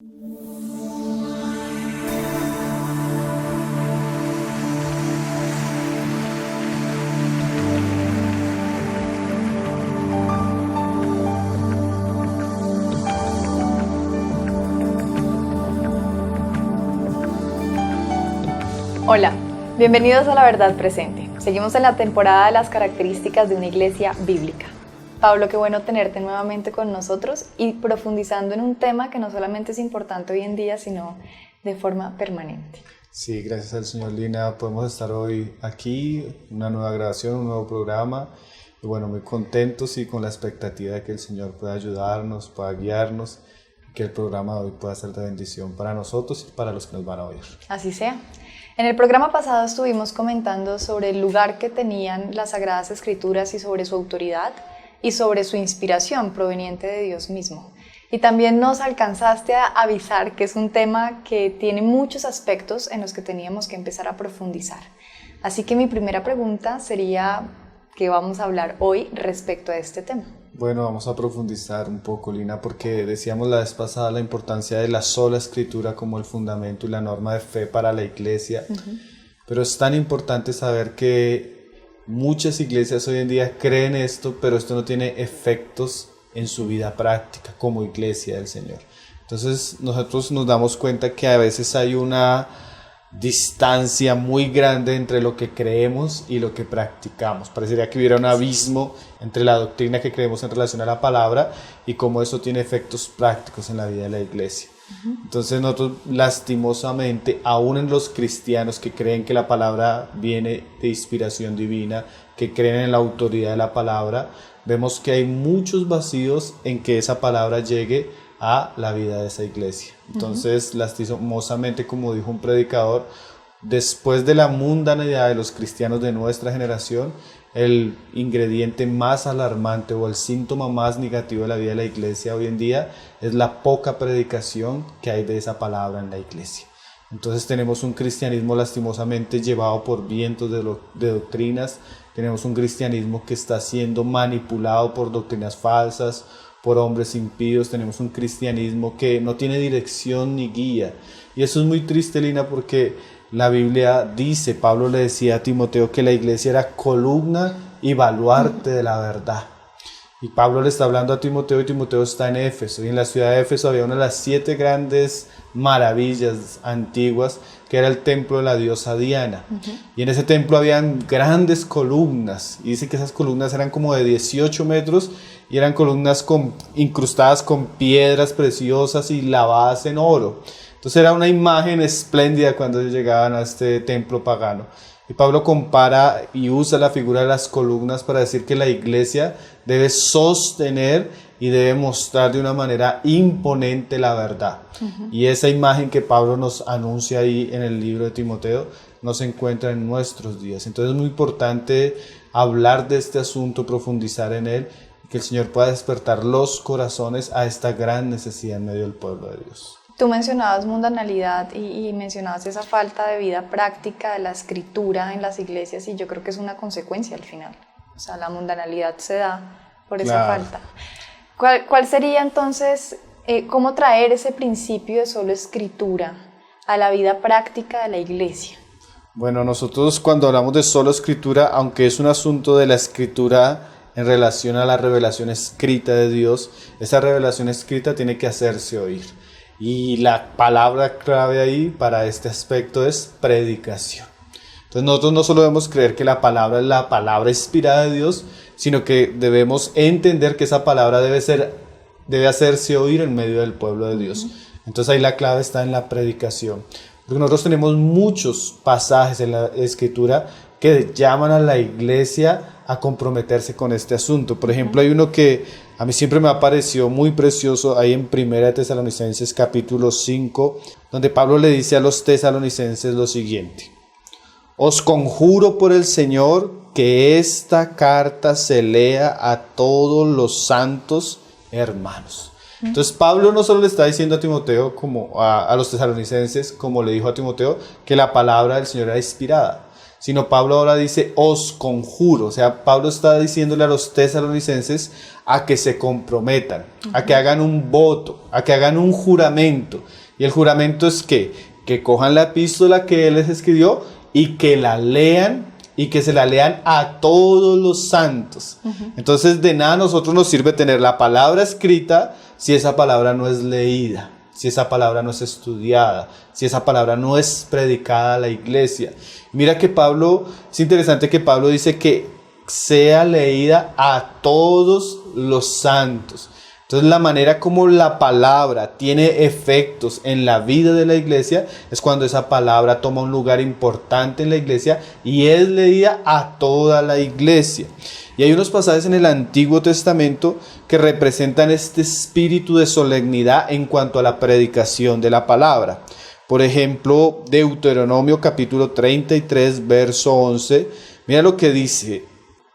Hola, bienvenidos a La Verdad Presente. Seguimos en la temporada de las características de una iglesia bíblica. Pablo, qué bueno tenerte nuevamente con nosotros y profundizando en un tema que no solamente es importante hoy en día, sino de forma permanente. Sí, gracias al Señor, Lina, podemos estar hoy aquí, una nueva grabación, un nuevo programa. Y bueno, muy contentos y con la expectativa de que el Señor pueda ayudarnos, pueda guiarnos, que el programa de hoy pueda ser de bendición para nosotros y para los que nos van a oír. Así sea. En el programa pasado estuvimos comentando sobre el lugar que tenían las Sagradas Escrituras y sobre su autoridad y sobre su inspiración proveniente de Dios mismo. Y también nos alcanzaste a avisar que es un tema que tiene muchos aspectos en los que teníamos que empezar a profundizar. Así que mi primera pregunta sería, ¿qué vamos a hablar hoy respecto a este tema? Bueno, vamos a profundizar un poco, Lina, porque decíamos la vez pasada la importancia de la sola escritura como el fundamento y la norma de fe para la iglesia. Pero es tan importante saber que muchas iglesias hoy en día creen esto, pero esto no tiene efectos en su vida práctica como iglesia del Señor. Entonces nosotros nos damos cuenta que a veces hay una distancia muy grande entre lo que creemos y lo que practicamos. Parecería que hubiera un abismo entre la doctrina que creemos en relación a la palabra y cómo eso tiene efectos prácticos en la vida de la iglesia. Entonces nosotros lastimosamente, aún en los cristianos que creen que la palabra viene de inspiración divina, que creen en la autoridad de la palabra, vemos que hay muchos vacíos en que esa palabra llegue a la vida de esa iglesia. Entonces, lastimosamente, como dijo un predicador, después de la mundanidad de los cristianos de nuestra generación, el ingrediente más alarmante o el síntoma más negativo de la vida de la iglesia hoy en día es la poca predicación que hay de esa palabra en la iglesia. Entonces tenemos un cristianismo lastimosamente llevado por vientos de doctrinas, tenemos un cristianismo que está siendo manipulado por doctrinas falsas, por hombres impíos, tenemos un cristianismo que no tiene dirección ni guía. Y eso es muy triste, Lina, porque la Biblia dice, Pablo le decía a Timoteo que la iglesia era columna y baluarte de la verdad. Y Pablo le está hablando a Timoteo y Timoteo está en Éfeso. Y en la ciudad de Éfeso había una de las 7 grandes maravillas antiguas, que era el templo de la diosa Diana. Y en ese templo habían grandes columnas. Y dice que esas columnas eran como de 18 metros y eran columnas incrustadas con piedras preciosas y lavadas en oro. Entonces era una imagen espléndida cuando ellos llegaban a este templo pagano. Y Pablo compara y usa la figura de las columnas para decir que la iglesia debe sostener y debe mostrar de una manera imponente la verdad. Y esa imagen que Pablo nos anuncia ahí en el libro de Timoteo no se encuentra en nuestros días. Entonces es muy importante hablar de este asunto, profundizar en él, y que el Señor pueda despertar los corazones a esta gran necesidad en medio del pueblo de Dios. Tú mencionabas mundanalidad y mencionabas esa falta de vida práctica de la escritura en las iglesias y yo creo que es una consecuencia al final. O sea, la mundanalidad se da por esa falta. ¿Cuál sería entonces, cómo traer ese principio de solo escritura a la vida práctica de la iglesia? Bueno, nosotros cuando hablamos de solo escritura, aunque es un asunto de la escritura en relación a la revelación escrita de Dios, esa revelación escrita tiene que hacerse oír. Y la palabra clave ahí para este aspecto es predicación. Entonces nosotros no solo debemos creer que la palabra es la palabra inspirada de Dios, sino que debemos entender que esa palabra debe hacerse oír en medio del pueblo de Dios. Entonces ahí la clave está en la predicación. Porque nosotros tenemos muchos pasajes en la Escritura que llaman a la iglesia a comprometerse con este asunto. Por ejemplo, hay uno que a mí siempre me ha parecido muy precioso ahí en 1 Tesalonicenses capítulo 5, donde Pablo le dice a los tesalonicenses lo siguiente: os conjuro por el Señor que esta carta se lea a todos los santos hermanos. Entonces Pablo no solo le está diciendo a Timoteo, como a los tesalonicenses, como le dijo a Timoteo, que la palabra del Señor era inspirada, sino Pablo ahora dice os conjuro. O sea, Pablo está diciéndole a los tesalonicenses a que se comprometan, a que hagan un voto, a que hagan un juramento. Y el juramento es que cojan la epístola que él les escribió y que la lean y que se la lean a todos los santos. Entonces de nada a nosotros nos sirve tener la palabra escrita si esa palabra no es leída, si esa palabra no es estudiada, si esa palabra no es predicada a la iglesia. Mira que es interesante que Pablo dice que sea leída a todos los santos. Entonces la manera como la palabra tiene efectos en la vida de la iglesia es cuando esa palabra toma un lugar importante en la iglesia y es leída a toda la iglesia. Y hay unos pasajes en el Antiguo Testamento que representan este espíritu de solemnidad en cuanto a la predicación de la palabra. Por ejemplo, Deuteronomio capítulo 33, verso 11. Mira lo que dice: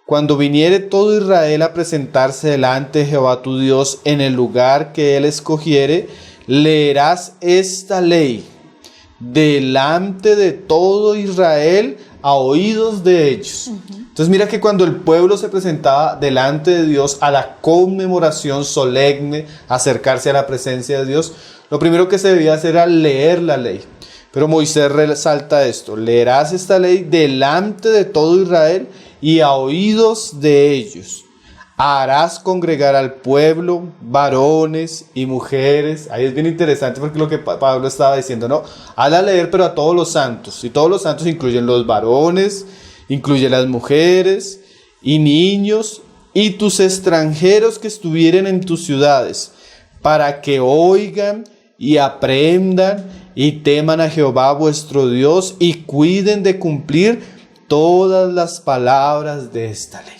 cuando viniere todo Israel a presentarse delante de Jehová tu Dios en el lugar que él escogiere, leerás esta ley delante de todo Israel a oídos de ellos. Entonces mira que cuando el pueblo se presentaba delante de Dios a la conmemoración solemne, acercarse a la presencia de Dios, lo primero que se debía hacer era leer la ley. Pero Moisés resalta esto: leerás esta ley delante de todo Israel y a oídos de ellos. Harás congregar al pueblo, varones y mujeres. Ahí es bien interesante porque lo que Pablo estaba diciendo, ¿no? Hazla leer, pero a todos los santos. Y todos los santos incluyen los varones, incluyen las mujeres y niños y tus extranjeros que estuvieren en tus ciudades, para que oigan y aprendan y teman a Jehová vuestro Dios y cuiden de cumplir todas las palabras de esta ley.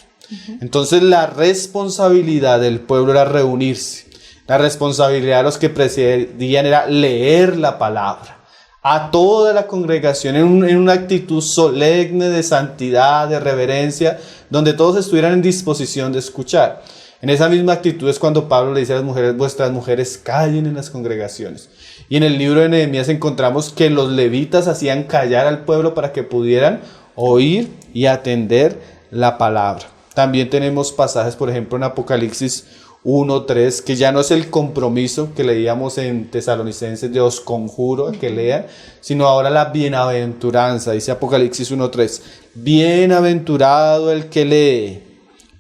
Entonces la responsabilidad del pueblo era reunirse. La responsabilidad de los que precedían era leer la palabra a toda la congregación en una actitud solemne de santidad, de reverencia, donde todos estuvieran en disposición de escuchar. En esa misma actitud es cuando Pablo le dice a las mujeres: vuestras mujeres callen en las congregaciones. Y en el libro de Nehemías encontramos que los levitas hacían callar al pueblo para que pudieran oír y atender la palabra. También tenemos pasajes, por ejemplo, en Apocalipsis 1:3, que ya no es el compromiso que leíamos en Tesalonicenses de os conjuro a que lean, sino ahora la bienaventuranza. Dice Apocalipsis 1:3: bienaventurado el que lee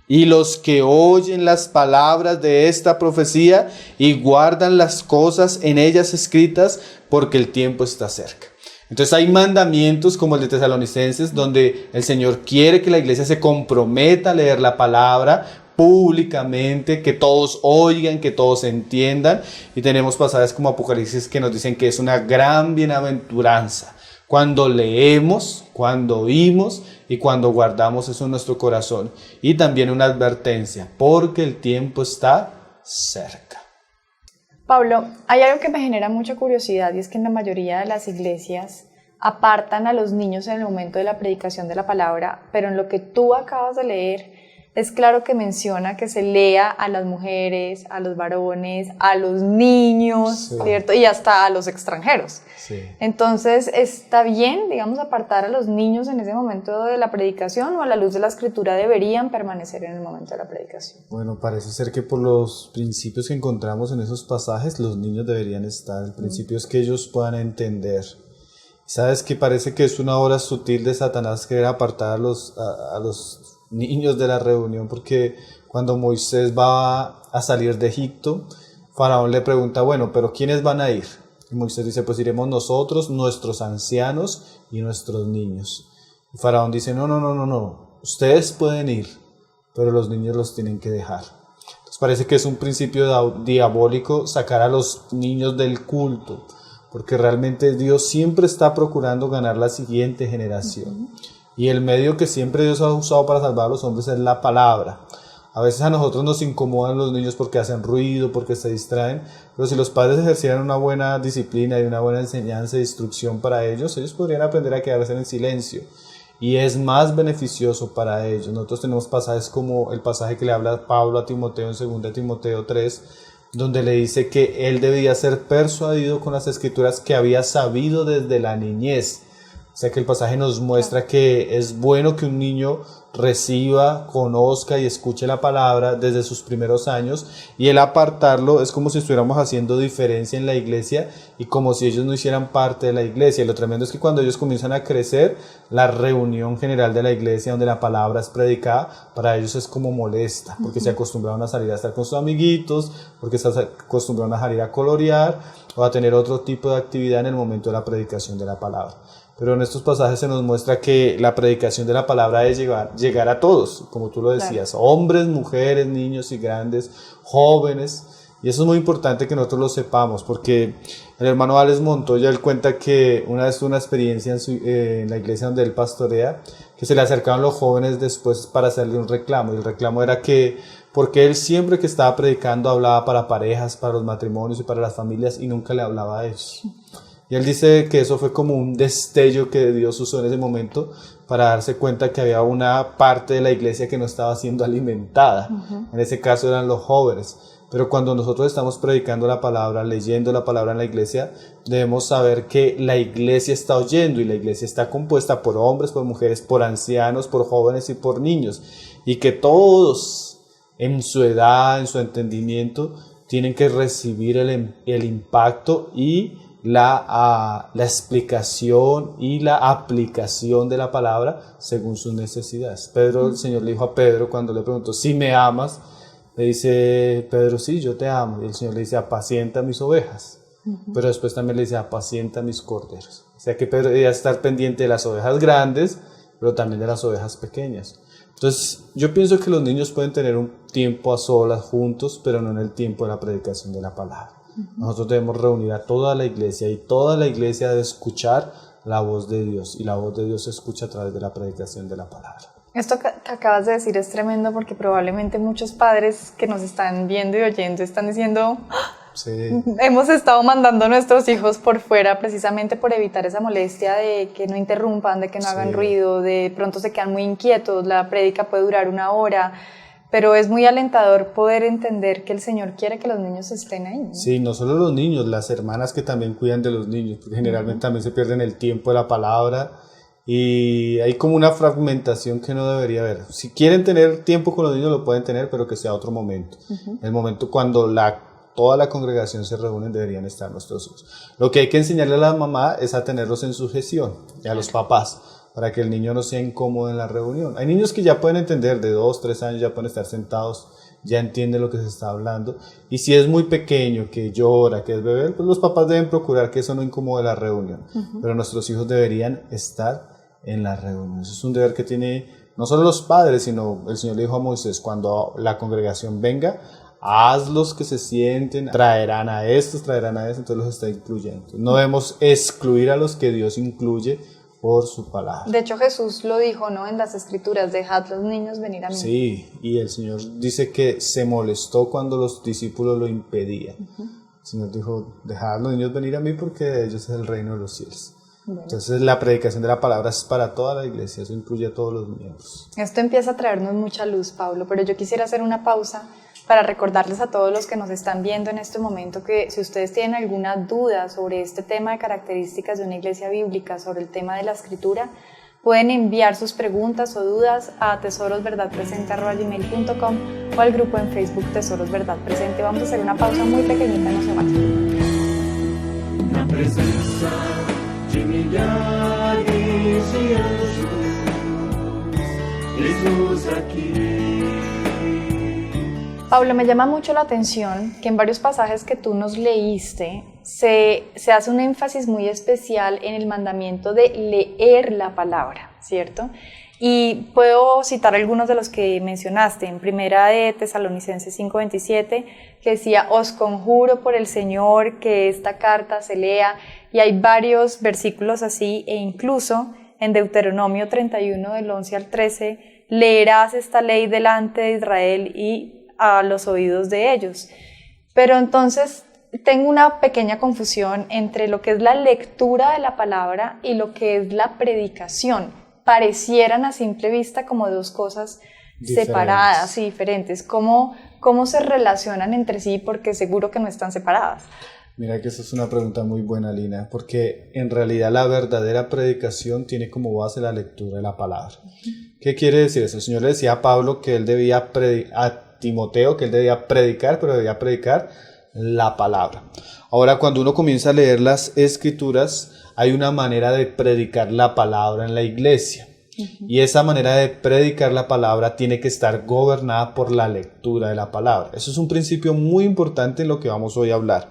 y los que oyen las palabras de esta profecía y guardan las cosas en ellas escritas, porque el tiempo está cerca. Entonces hay mandamientos como el de Tesalonicenses, donde el Señor quiere que la iglesia se comprometa a leer la palabra públicamente, que todos oigan, que todos entiendan. Y tenemos pasajes como Apocalipsis que nos dicen que es una gran bienaventuranza cuando leemos, cuando oímos y cuando guardamos eso en nuestro corazón. Y también una advertencia: porque el tiempo está cerca. Pablo, hay algo que me genera mucha curiosidad, y es que en la mayoría de las iglesias apartan a los niños en el momento de la predicación de la palabra, pero en lo que tú acabas de leer es claro que menciona que se lea a las mujeres, a los varones, a los niños, sí, ¿cierto? Y hasta a los extranjeros. Sí. Entonces, ¿está bien, digamos, apartar a los niños en ese momento de la predicación, o a la luz de la Escritura deberían permanecer en el momento de la predicación? Bueno, parece ser que por los principios que encontramos en esos pasajes, los niños deberían estar. El principio es que ellos puedan entender. ¿Sabes que parece que es una obra sutil de Satanás querer apartar a los niños de la reunión? Porque cuando Moisés va a salir de Egipto, Faraón le pregunta: bueno, pero ¿quiénes van a ir? Y Moisés dice: pues iremos nosotros, nuestros ancianos y nuestros niños. Y Faraón dice: no, ustedes pueden ir, pero los niños los tienen que dejar. Entonces parece que es un principio diabólico sacar a los niños del culto, porque realmente Dios siempre está procurando ganar la siguiente generación. Y el medio que siempre Dios ha usado para salvar a los hombres es la palabra. A veces a nosotros nos incomodan los niños porque hacen ruido, porque se distraen, pero si los padres ejercieran una buena disciplina y una buena enseñanza e instrucción para ellos podrían aprender a quedarse en silencio. Y es más beneficioso para ellos. Nosotros tenemos pasajes como el pasaje que le habla Pablo a Timoteo en 2 Timoteo 3, donde le dice que él debía ser persuadido con las escrituras que había sabido desde la niñez, O sea que el pasaje nos muestra que es bueno que un niño reciba, conozca y escuche la palabra desde sus primeros años, y el apartarlo es como si estuviéramos haciendo diferencia en la iglesia y como si ellos no hicieran parte de la iglesia. Y lo tremendo es que cuando ellos comienzan a crecer, la reunión general de la iglesia donde la palabra es predicada, para ellos es como molesta, porque se acostumbraron a salir a estar con sus amiguitos, porque se acostumbraron a salir a colorear o a tener otro tipo de actividad en el momento de la predicación de la palabra. Pero en estos pasajes se nos muestra que la predicación de la palabra es llegar a todos, como tú lo decías, claro. Hombres, mujeres, niños y grandes, jóvenes. Y eso es muy importante que nosotros lo sepamos, porque el hermano Alex Montoya, él cuenta que una vez tuvo una experiencia en la iglesia donde él pastorea, que se le acercaban los jóvenes después para hacerle un reclamo. Y el reclamo era que, porque él siempre que estaba predicando hablaba para parejas, para los matrimonios y para las familias, y nunca le hablaba a ellos. Y él dice que eso fue como un destello que Dios usó en ese momento para darse cuenta que había una parte de la iglesia que no estaba siendo alimentada. En ese caso eran los jóvenes. Pero cuando nosotros estamos predicando la palabra, leyendo la palabra en la iglesia, debemos saber que la iglesia está oyendo, y la iglesia está compuesta por hombres, por mujeres, por ancianos, por jóvenes y por niños. Y que todos, en su edad, en su entendimiento, tienen que recibir el impacto y la explicación y la aplicación de la palabra según sus necesidades. Pedro, el Señor le dijo a Pedro cuando le preguntó, si me amas, le dice Pedro, sí, yo te amo. Y el Señor le dice, apacienta mis ovejas. Pero después también le dice, apacienta mis corderos. O sea que Pedro debía estar pendiente de las ovejas grandes, pero también de las ovejas pequeñas. Entonces yo pienso que los niños pueden tener un tiempo a solas juntos, pero no en el tiempo de la predicación de la palabra. Nosotros debemos reunir a toda la iglesia, y toda la iglesia debe escuchar la voz de Dios, y la voz de Dios se escucha a través de la predicación de la palabra. Esto que acabas de decir es tremendo, porque probablemente muchos padres que nos están viendo y oyendo están diciendo, sí, hemos estado mandando a nuestros hijos por fuera precisamente por evitar esa molestia de que no interrumpan, de que no hagan ruido, de pronto se quedan muy inquietos, la prédica puede durar 1 hora. Pero es muy alentador poder entender que el Señor quiere que los niños estén ahí, ¿no? Sí, no solo los niños, las hermanas que también cuidan de los niños, porque generalmente también se pierden el tiempo de la palabra, y hay como una fragmentación que no debería haber. Si quieren tener tiempo con los niños lo pueden tener, pero que sea otro momento. El momento cuando toda la congregación se reúne deberían estar nuestros hijos. Lo que hay que enseñarle a la mamá es a tenerlos en sujeción, y a los papás, para que el niño no sea incómodo en la reunión. Hay niños que ya pueden entender, de 2, 3 años ya pueden estar sentados, ya entienden lo que se está hablando, y si es muy pequeño, que llora, que es bebé, pues los papás deben procurar que eso no incomode la reunión, pero nuestros hijos deberían estar en la reunión. Eso es un deber que tiene no solo los padres, sino el Señor le dijo a Moisés, cuando la congregación venga, hazlos que se sienten, traerán a estos, entonces los está incluyendo. No debemos excluir a los que Dios incluye por su palabra. De hecho, Jesús lo dijo, ¿no? En las Escrituras, dejad los niños venir a mí. Sí, y el Señor dice que se molestó cuando los discípulos lo impedían. El Señor dijo, dejad los niños venir a mí porque de ellos es el reino de los cielos. Bueno. Entonces la predicación de la palabra es para toda la iglesia, eso incluye a todos los miembros. Esto empieza a traernos mucha luz, Pablo, pero yo quisiera hacer una pausa para recordarles a todos los que nos están viendo en este momento que si ustedes tienen alguna duda sobre este tema de características de una iglesia bíblica, sobre el tema de la escritura, pueden enviar sus preguntas o dudas a tesorosverdadpresente@gmail.com o al grupo en Facebook Tesoros Verdad Presente. Vamos a hacer una pausa muy pequeñita, no se vayan. La presencia de millares de anjos, Jesús aquí. Pablo, me llama mucho la atención que en varios pasajes que tú nos leíste se hace un énfasis muy especial en el mandamiento de leer la palabra, ¿cierto? Y puedo citar algunos de los que mencionaste, en Primera de Tesalonicenses 5:27, que decía, os conjuro por el Señor que esta carta se lea, y hay varios versículos así, e incluso en Deuteronomio 31, del 11 al 13, leerás esta ley delante de Israel y a los oídos de ellos. Pero entonces tengo una pequeña confusión entre lo que es la lectura de la palabra y lo que es la predicación. Parecieran a simple vista como dos cosas separadas y diferentes. ¿Cómo se relacionan entre sí? Porque seguro que no están separadas. Mira que esa es una pregunta muy buena, Lina, porque en realidad la verdadera predicación tiene como base la lectura de la palabra. ¿Qué quiere decir eso? El Señor le decía a Pablo que él debía a Timoteo que él debía predicar, pero debía predicar la palabra. Ahora, cuando uno comienza a leer las Escrituras, hay una manera de predicar la palabra en la iglesia. Y esa manera de predicar la palabra tiene que estar gobernada por la lectura de la palabra. Eso es un principio muy importante en lo que vamos hoy a hablar.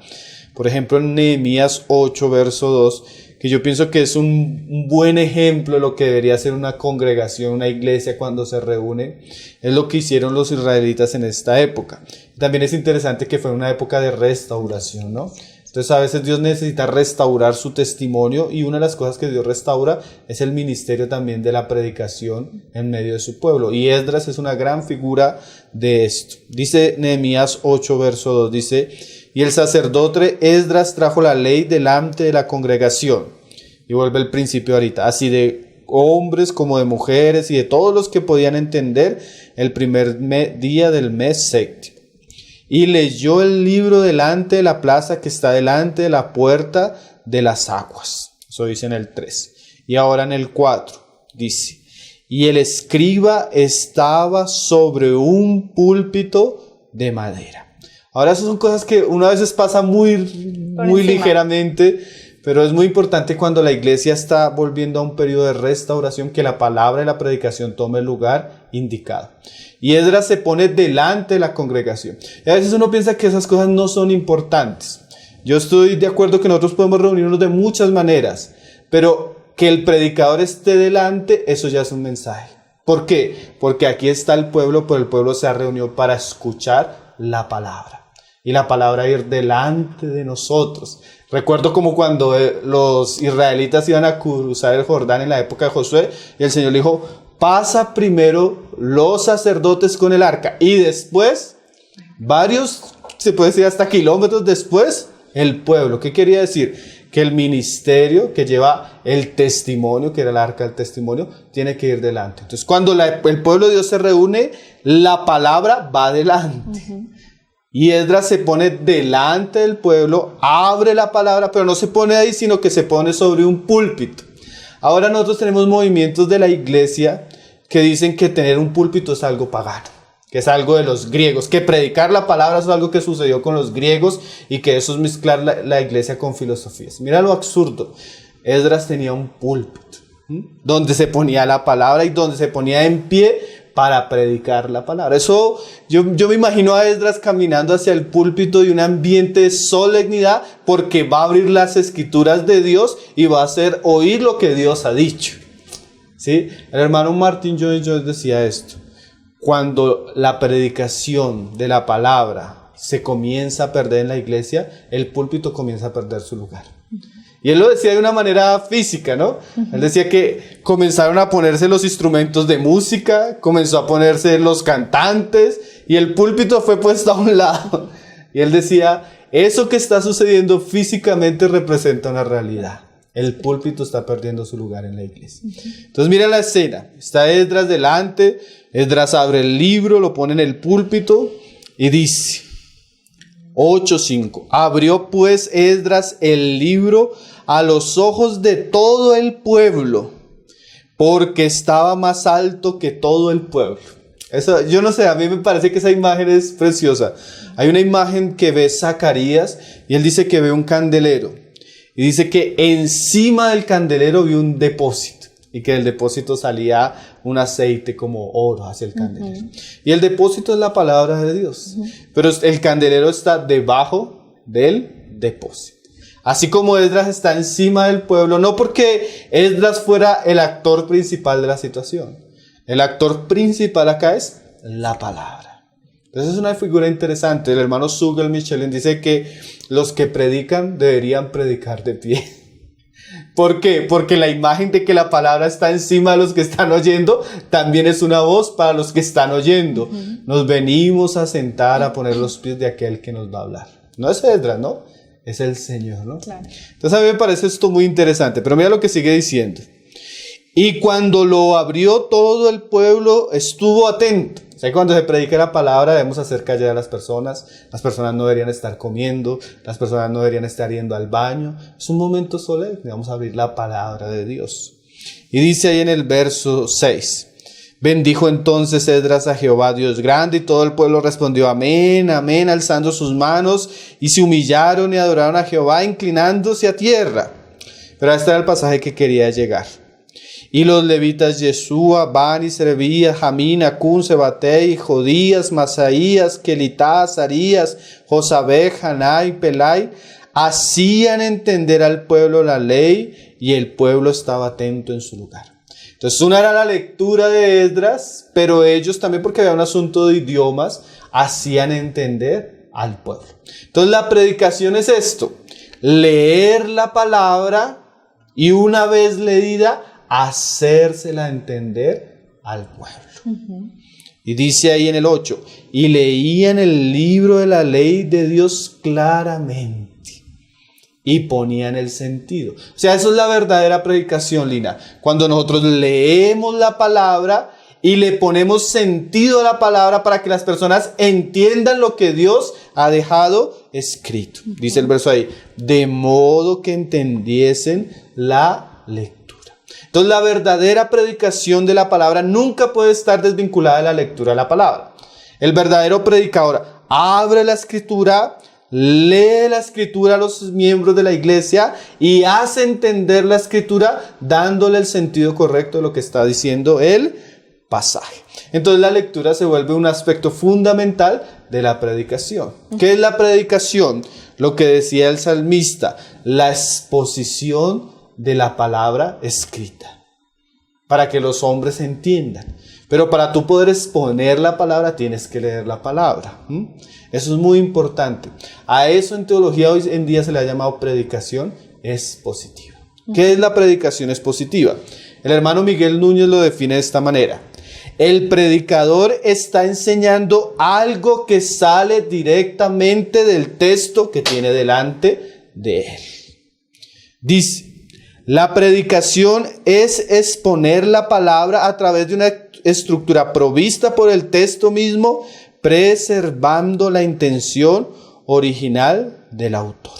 Por ejemplo, en Nehemías 8, verso 2, que yo pienso que es un buen ejemplo de lo que debería ser una congregación, una iglesia cuando se reúne, es lo que hicieron los israelitas en esta época. También es interesante que fue una época de restauración, ¿no? Entonces a veces Dios necesita restaurar su testimonio y una de las cosas que Dios restaura es el ministerio también de la predicación en medio de su pueblo. Y Esdras es una gran figura de esto. Dice Nehemías 8, verso 2, dice: y el sacerdote Esdras trajo la ley delante de la congregación. Y vuelve el principio ahorita, así de hombres como de mujeres y de todos los que podían entender el primer día del mes séptimo. Y leyó el libro delante de la plaza que está delante de la puerta de las aguas. Eso dice en el 3. Y ahora en el 4 dice: y el escriba estaba sobre un púlpito de madera. Ahora esas son cosas que una veces pasa muy ligeramente, pero es muy importante cuando la iglesia está volviendo a un periodo de restauración que la palabra y la predicación tome el lugar indicado. Y Esdras se pone delante de la congregación. Y a veces uno piensa que esas cosas no son importantes. Yo estoy de acuerdo que nosotros podemos reunirnos de muchas maneras, pero que el predicador esté delante, eso ya es un mensaje. ¿Por qué? Porque aquí está el pueblo, pero el pueblo se ha reunido para escuchar la palabra. Y la palabra ir delante de nosotros. Recuerdo como cuando los israelitas iban a cruzar el Jordán en la época de Josué, y el Señor le dijo: pasa primero los sacerdotes con el arca, y después, varios, se puede decir hasta kilómetros después, el pueblo. ¿Qué quería decir? Que el ministerio que lleva el testimonio, que era el arca del testimonio, tiene que ir delante. Entonces, cuando el pueblo de Dios se reúne, la palabra va adelante. Y Esdras se pone delante del pueblo, abre la palabra, pero no se pone ahí, sino que se pone sobre un púlpito. Ahora nosotros tenemos movimientos de la iglesia que dicen que tener un púlpito es algo pagano, que es algo de los griegos, que predicar la palabra es algo que sucedió con los griegos y que eso es mezclar la iglesia con filosofías. Mira lo absurdo. Esdras tenía un púlpito, donde se ponía la palabra y donde se ponía en pie para predicar la palabra. Eso, yo me imagino a Esdras caminando hacia el púlpito de un ambiente de solemnidad, porque va a abrir las escrituras de Dios y va a hacer oír lo que Dios ha dicho. ¿Sí? El hermano Martin Lloyd-Jones decía esto: cuando la predicación de la palabra se comienza a perder en la iglesia, el púlpito comienza a perder su lugar. Y él lo decía de una manera física, ¿no? Él decía que comenzaron a ponerse los instrumentos de música, comenzó a ponerse los cantantes, y el púlpito fue puesto a un lado. Y él decía: eso que está sucediendo físicamente representa una realidad. El púlpito está perdiendo su lugar en la iglesia. Entonces mira la escena. Está Esdras delante, Esdras abre el libro, lo pone en el púlpito y dice, 8:5: abrió pues Esdras el libro a los ojos de todo el pueblo, porque estaba más alto que todo el pueblo. Eso, yo no sé, a mí me parece que esa imagen es preciosa. Hay una imagen que ve Zacarías y él dice que ve un candelero. Y dice que encima del candelero vio un depósito. Y que del depósito salía un aceite como oro hacia el candelero. Y el depósito es la palabra de Dios. Pero el candelero está debajo del depósito. Así como Esdras está encima del pueblo, no porque Esdras fuera el actor principal de la situación. El actor principal acá es la palabra. Entonces es una figura interesante. El hermano Sugel Michelin dice que los que predican deberían predicar de pie. ¿Por qué? Porque la imagen de que la palabra está encima de los que están oyendo también es una voz para los que están oyendo. Nos venimos a sentar a poner los pies de aquel que nos va a hablar. No es Esdras, ¿no? Es el Señor, ¿no? Claro. Entonces a mí me parece esto muy interesante, pero mira lo que sigue diciendo. Y cuando lo abrió, todo el pueblo estuvo atento. O sea, cuando se predica la palabra debemos hacer callar a las personas no deberían estar comiendo, las personas no deberían estar yendo al baño. Es un momento solemne, vamos a abrir la palabra de Dios. Y dice ahí en el verso 6, bendijo entonces Esdras a Jehová Dios grande, y todo el pueblo respondió amén, amén, alzando sus manos, y se humillaron y adoraron a Jehová, inclinándose a tierra. Pero este era el pasaje que quería llegar. Y los levitas Yeshua, Bani, Serebías, Jamín, Acún, Sebatei, Jodías, Masaías, Kelitá, Azarías, Josabed, Haná y Pelai hacían entender al pueblo la ley, y el pueblo estaba atento en su lugar. Entonces una era la lectura de Esdras, pero ellos también, porque había un asunto de idiomas, hacían entender al pueblo. Entonces la predicación es esto: leer la palabra y una vez leída, hacérsela entender al pueblo. Y dice ahí en el 8, y leían el libro de la ley de Dios claramente y ponían el sentido. O sea, eso es la verdadera predicación, Lina. Cuando nosotros leemos la palabra y le ponemos sentido a la palabra para que las personas entiendan lo que Dios ha dejado escrito. Dice el verso ahí, de modo que entendiesen la lectura. Entonces la verdadera predicación de la palabra nunca puede estar desvinculada de la lectura de la palabra. El verdadero predicador abre la escritura, lee la escritura a los miembros de la iglesia y hace entender la escritura dándole el sentido correcto de lo que está diciendo el pasaje. Entonces la lectura se vuelve un aspecto fundamental de la predicación. ¿Qué es la predicación? Lo que decía el salmista, la exposición de la palabra escrita, para que los hombres entiendan. Pero para tú poder exponer la palabra, tienes que leer la palabra. Eso es muy importante. A eso en teología hoy en día se le ha llamado predicación expositiva. ¿Qué es la predicación expositiva? El hermano Miguel Núñez lo define de esta manera. El predicador está enseñando algo que sale directamente del texto que tiene delante de él. Dice, la predicación es exponer la palabra a través de una estructura provista por el texto mismo, preservando la intención original del autor.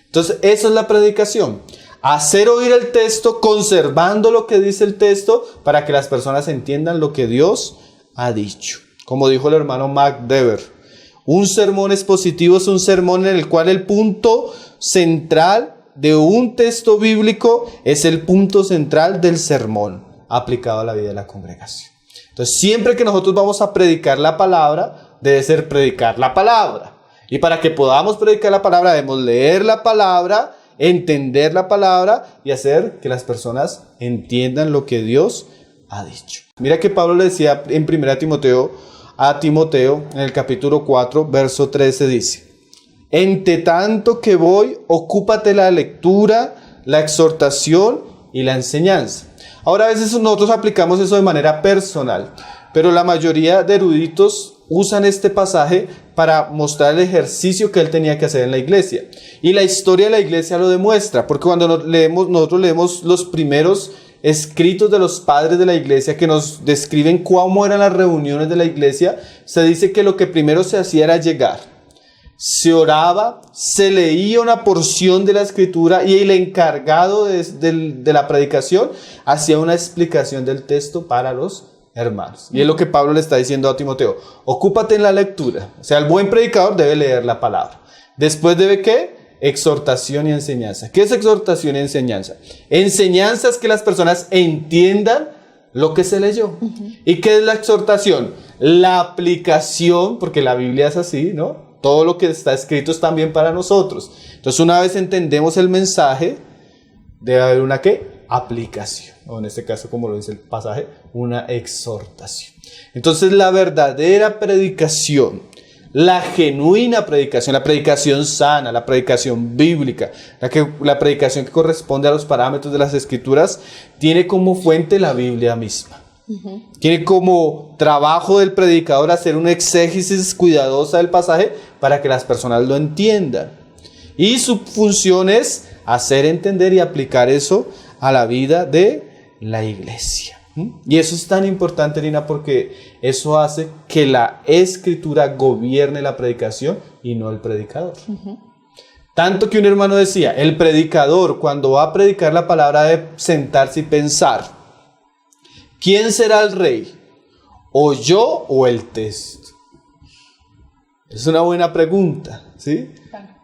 Entonces, eso es la predicación. Hacer oír el texto conservando lo que dice el texto para que las personas entiendan lo que Dios ha dicho. Como dijo el hermano Mark Dever, un sermón expositivo es un sermón en el cual el punto central de un texto bíblico es el punto central del sermón aplicado a la vida de la congregación. Entonces, siempre que nosotros vamos a predicar la palabra, debe ser predicar la palabra. Y para que podamos predicar la palabra, debemos leer la palabra, entender la palabra y hacer que las personas entiendan lo que Dios ha dicho. Mira que Pablo le decía en 1 Timoteo a Timoteo, en el capítulo 4, verso 13, dice: entre tanto que voy, ocúpate la lectura, la exhortación y la enseñanza. Ahora a veces nosotros aplicamos eso de manera personal, pero la mayoría de eruditos usan este pasaje para mostrar el ejercicio que él tenía que hacer en la iglesia. Y la historia de la iglesia lo demuestra, porque cuando nosotros leemos los primeros escritos de los padres de la iglesia que nos describen cómo eran las reuniones de la iglesia, se dice que lo que primero se hacía era llegar. Se oraba, se leía una porción de la escritura y el encargado de la predicación hacía una explicación del texto para los hermanos. Y es lo que Pablo le está diciendo a Timoteo: ocúpate en la lectura. O sea, el buen predicador debe leer la palabra. Después debe ¿qué? Exhortación y enseñanza. ¿Qué es exhortación y enseñanza? Enseñanza es que las personas entiendan lo que se leyó. ¿Y qué es la exhortación? La aplicación, porque la Biblia es así, ¿no? Todo lo que está escrito es también para nosotros. Entonces, una vez entendemos el mensaje, debe haber una ¿qué? Aplicación. O en este caso, como lo dice el pasaje, una exhortación. Entonces, la verdadera predicación, la genuina predicación, la predicación sana, la predicación bíblica, la predicación que corresponde a los parámetros de las Escrituras, tiene como fuente la Biblia misma. Tiene como trabajo del predicador hacer una exégesis cuidadosa del pasaje para que las personas lo entiendan. Y su función es hacer entender y aplicar eso a la vida de la iglesia. Y eso es tan importante, Lina, porque eso hace que la escritura gobierne la predicación y no el predicador. Tanto que un hermano decía, el predicador cuando va a predicar la palabra debe sentarse y pensar, ¿quién será el rey? ¿O yo o el texto? Es una buena pregunta, ¿sí?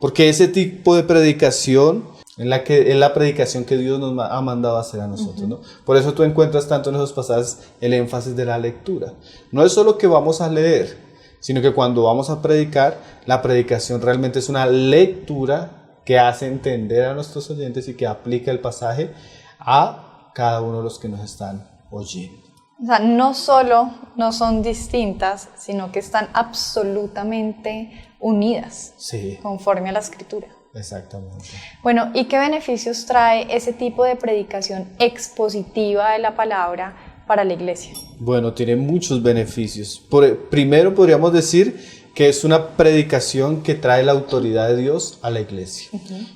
Porque ese tipo de predicación es la predicación que Dios nos ha mandado a hacer a nosotros, ¿no? Por eso tú encuentras tanto en esos pasajes el énfasis de la lectura. No es solo que vamos a leer, sino que cuando vamos a predicar, la predicación realmente es una lectura que hace entender a nuestros oyentes y que aplica el pasaje a cada uno de los que nos están oyendo. O sea, no solo no son distintas, sino que están absolutamente unidas, Sí, conforme a la Escritura. exactamente. Bueno, ¿y qué beneficios trae ese tipo de predicación expositiva de la palabra para la iglesia? Bueno, tiene muchos beneficios. Primero podríamos decir que es una predicación que trae la autoridad de Dios a la iglesia.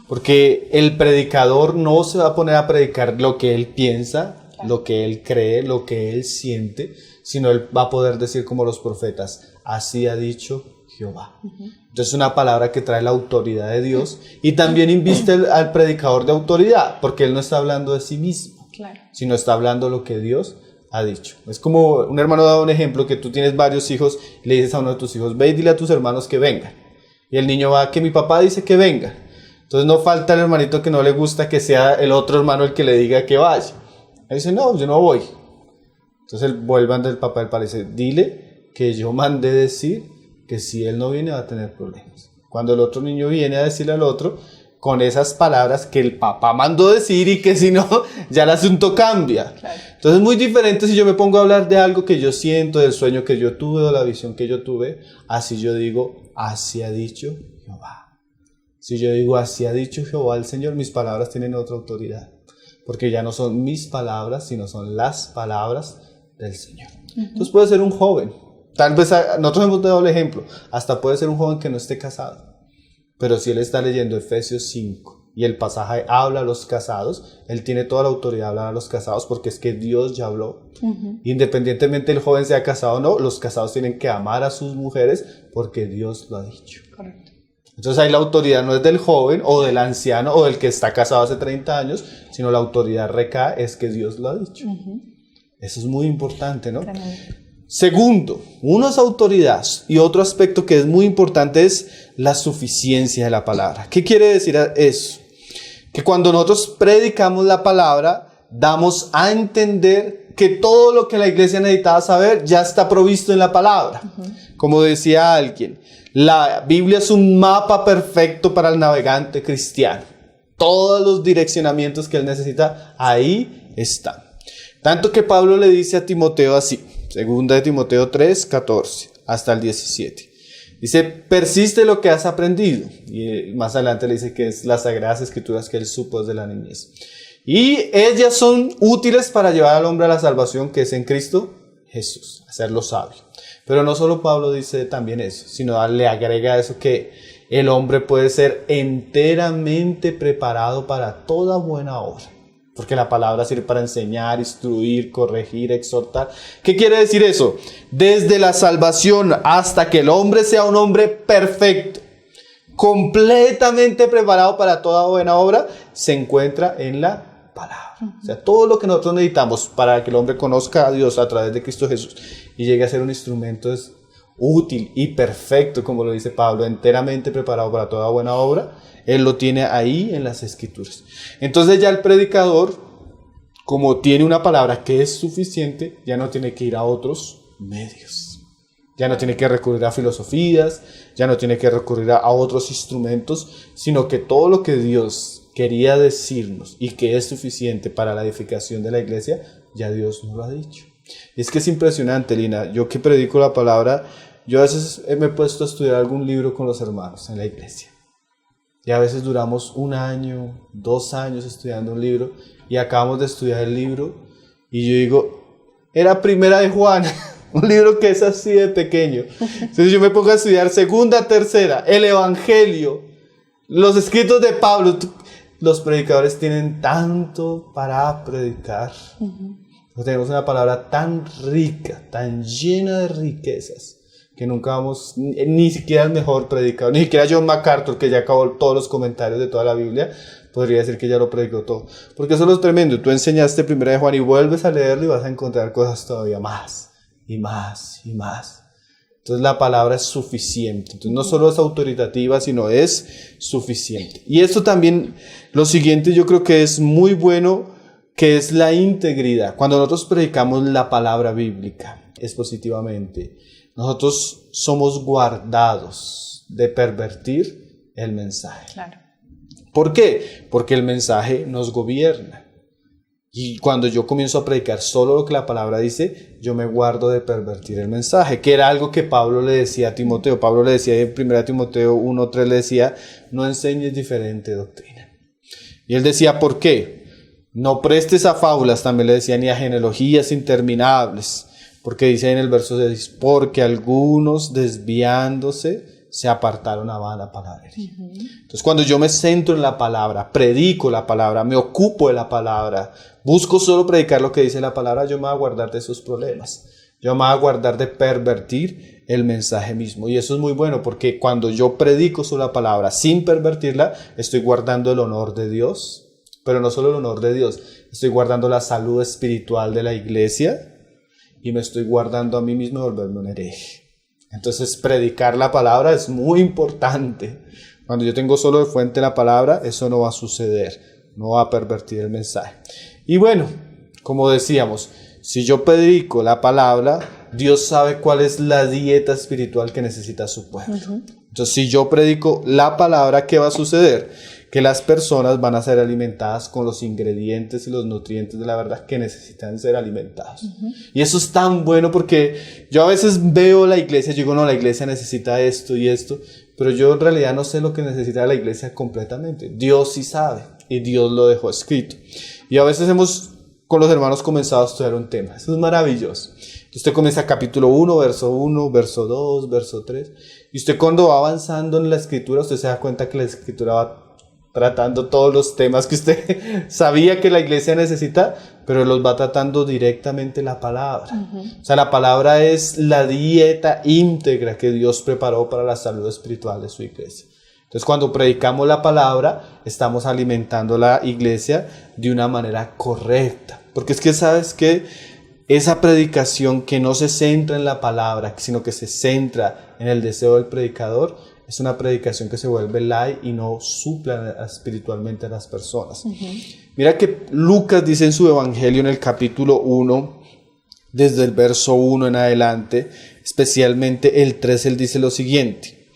Porque el predicador no se va a poner a predicar lo que él piensa, lo que él cree, lo que él siente, sino él va a poder decir como los profetas, así ha dicho Jehová. Entonces es una palabra que trae la autoridad de Dios y también inviste al predicador de autoridad, porque él no está hablando de sí mismo, sino está hablando lo que Dios ha dicho. Es como un hermano daba un ejemplo, que tú tienes varios hijos y le dices a uno de tus hijos, ve y dile a tus hermanos que vengan. Y el niño va, que mi papá dice que venga. Entonces no falta el hermanito que no le gusta que sea el otro hermano el que le diga que vaya. Él dice, no, yo no voy. Entonces vuelvan del papá del padre y dice, dile que yo mandé decir que si él no viene va a tener problemas. Cuando el otro niño viene a decirle al otro, con esas palabras que el papá mandó decir y que si no, ya el asunto cambia. Entonces es muy diferente si yo me pongo a hablar de algo que yo siento, del sueño que yo tuve o la visión que yo tuve, así yo digo, así ha dicho Jehová. Si yo digo, así ha dicho Jehová el Señor, mis palabras tienen otra autoridad. Porque ya no son mis palabras, sino son las palabras del Señor. Entonces puede ser un joven. Tal vez nosotros hemos dado el ejemplo. Hasta puede ser un joven que no esté casado. Pero si él está leyendo Efesios 5 y el pasaje habla a los casados, él tiene toda la autoridad de hablar a los casados porque es que Dios ya habló. Independientemente el joven sea casado o no, los casados tienen que amar a sus mujeres porque Dios lo ha dicho. Correcto. Entonces ahí la autoridad no es del joven o del anciano o del que está casado hace 30 años, sino la autoridad recae es que Dios lo ha dicho. Eso es muy importante, ¿no? Tremendo. Segundo, una es autoridad y otro aspecto que es muy importante es la suficiencia de la palabra. ¿Qué quiere decir eso? Que cuando nosotros predicamos la palabra, damos a entender que todo lo que la iglesia necesitaba saber ya está provisto en la palabra. Como decía alguien, la Biblia es un mapa perfecto para el navegante cristiano. Todos los direccionamientos que él necesita, ahí están. Tanto que Pablo le dice a Timoteo así, 2 de Timoteo 3, 14 hasta el 17. Dice, persiste lo que has aprendido. Y más adelante le dice que es las sagradas escrituras que él supo desde la niñez. Y ellas son útiles para llevar al hombre a la salvación que es en Cristo Jesús, hacerlo sabio. Pero no solo Pablo dice también eso, sino le agrega eso que el hombre puede ser enteramente preparado para toda buena obra. Porque la palabra sirve para enseñar, instruir, corregir, exhortar. ¿Qué quiere decir eso? Desde la salvación hasta que el hombre sea un hombre perfecto, completamente preparado para toda buena obra, se encuentra en la palabra. O sea, todo lo que nosotros necesitamos para que el hombre conozca a Dios a través de Cristo Jesús y llegue a ser un instrumento es útil y perfecto, como lo dice Pablo, enteramente preparado para toda buena obra. Él lo tiene ahí en las Escrituras. Entonces ya el predicador, como tiene una palabra que es suficiente, ya no tiene que ir a otros medios. Ya no tiene que recurrir a filosofías, ya no tiene que recurrir a otros instrumentos, sino que todo lo que Dios quería decirnos y que es suficiente para la edificación de la iglesia, ya Dios nos lo ha dicho. Y es que es impresionante, Lina. Yo que predico la palabra, yo a veces me he puesto a estudiar algún libro con los hermanos en la iglesia. Y a veces duramos 1 año, 2 años estudiando un libro y acabamos de estudiar el libro y yo digo, era Primera de Juan, un libro que es así de pequeño. Entonces yo me pongo a estudiar Segunda, Tercera, el Evangelio, los escritos de Pablo. los predicadores tienen tanto para predicar. Tenemos una palabra tan rica, tan llena de riquezas, que nunca vamos, ni siquiera el mejor predicador, ni siquiera John MacArthur, que ya acabó todos los comentarios de toda la Biblia, podría decir que ya lo predicó todo. Porque eso es lo tremendo. Tú enseñaste 1 de Juan y vuelves a leerlo y vas a encontrar cosas todavía más, y más, y más. Entonces la palabra es suficiente. Entonces no solo es autoritativa, sino es suficiente. Y esto también, lo siguiente yo creo que es muy bueno, que es la integridad. Cuando nosotros predicamos la palabra bíblica expositivamente, nosotros somos guardados de pervertir el mensaje. Claro. ¿Por qué? Porque el mensaje nos gobierna. Y cuando yo comienzo a predicar solo lo que la palabra dice, yo me guardo de pervertir el mensaje, que era algo que Pablo le decía a Timoteo. Pablo le decía en 1 Timoteo 1:3, le decía, no enseñes diferente doctrina. Y él decía, ¿por qué? No prestes a fábulas, también le decía, ni a genealogías interminables. Porque dice en el verso 6, porque algunos desviándose se apartaron a vana palabrería. Entonces cuando yo me centro en la palabra, predico la palabra, me ocupo de la palabra, busco solo predicar lo que dice la palabra, yo me voy a guardar de esos problemas. Yo me voy a guardar de pervertir el mensaje mismo. Y eso es muy bueno porque cuando yo predico solo la palabra sin pervertirla, estoy guardando el honor de Dios. Pero no solo el honor de Dios, estoy guardando la salud espiritual de la iglesia y me estoy guardando a mí mismo de volverme un hereje. Entonces predicar la palabra es muy importante. Cuando yo tengo solo de fuente la palabra, eso no va a suceder, no va a pervertir el mensaje. Y bueno, como decíamos, si yo predico la palabra, Dios sabe cuál es la dieta espiritual que necesita su pueblo. Entonces si yo predico la palabra, ¿qué va a suceder? Que las personas van a ser alimentadas con los ingredientes y los nutrientes de la verdad que necesitan ser alimentados. Y eso es tan bueno porque yo a veces veo la iglesia y digo, no, la iglesia necesita esto y esto, pero yo en realidad no sé lo que necesita la iglesia completamente. Dios sí sabe y Dios lo dejó escrito. Y a veces hemos con los hermanos comenzado a estudiar un tema. Eso es maravilloso. Usted comienza capítulo 1, verso 2, verso 3. Y usted cuando va avanzando en la escritura, usted se da cuenta que la escritura va tratando todos los temas que usted sabía que la iglesia necesita, pero los va tratando directamente la palabra. O sea, la palabra es la dieta íntegra que Dios preparó para la salud espiritual de su iglesia. Entonces, cuando predicamos la palabra, estamos alimentando la iglesia de una manera correcta. Porque es que, ¿sabes qué? Esa predicación que no se centra en la palabra, sino que se centra en el deseo del predicador, es una predicación que se vuelve light y no supla espiritualmente a las personas. Mira que Lucas dice en su evangelio en el capítulo 1, desde el verso 1 en adelante, especialmente el 3, él dice lo siguiente: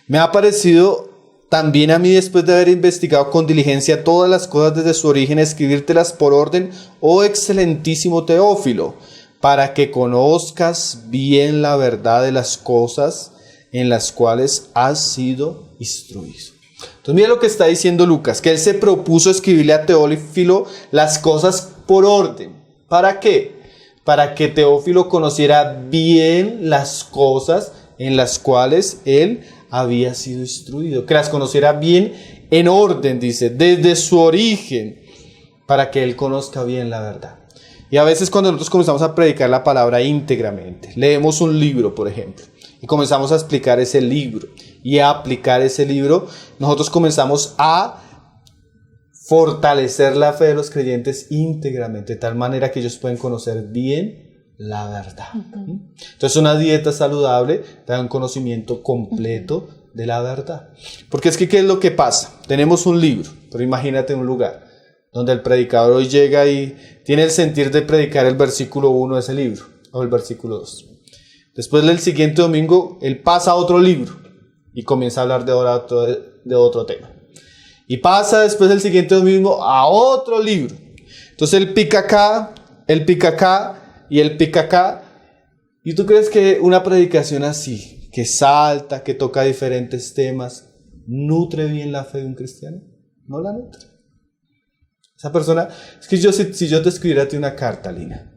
me ha parecido también a mí, después de haber investigado con diligencia todas las cosas desde su origen, escribírtelas por orden, oh excelentísimo Teófilo, para que conozcas bien la verdad de las cosas en las cuales has sido instruido. Entonces mira lo que está diciendo Lucas, que él se propuso escribirle a Teófilo las cosas por orden. ¿Para qué? Para que Teófilo conociera bien las cosas en las cuales él había sido instruido, que las conociera bien en orden, dice, desde su origen, para que él conozca bien la verdad. Y a veces cuando nosotros comenzamos a predicar la palabra íntegramente, leemos un libro, por ejemplo, y comenzamos a explicar ese libro y a aplicar ese libro, nosotros comenzamos a fortalecer la fe de los creyentes íntegramente, de tal manera que ellos pueden conocer bien la verdad. Entonces una dieta saludable da un conocimiento completo de la verdad. Porque es que, ¿qué es lo que pasa? Tenemos un libro, pero imagínate un lugar donde el predicador hoy llega y tiene el sentir de predicar el versículo 1 de ese libro, o el versículo 2. Después del siguiente domingo, él pasa a otro libro y comienza a hablar de otro tema. Y pasa después del siguiente domingo a otro libro. Entonces él pica acá y él pica acá. ¿Y tú crees que una predicación así, que salta, que toca diferentes temas, nutre bien la fe de un cristiano? No la nutre. Esa persona, es que si yo te escribiera a ti una carta, Lina,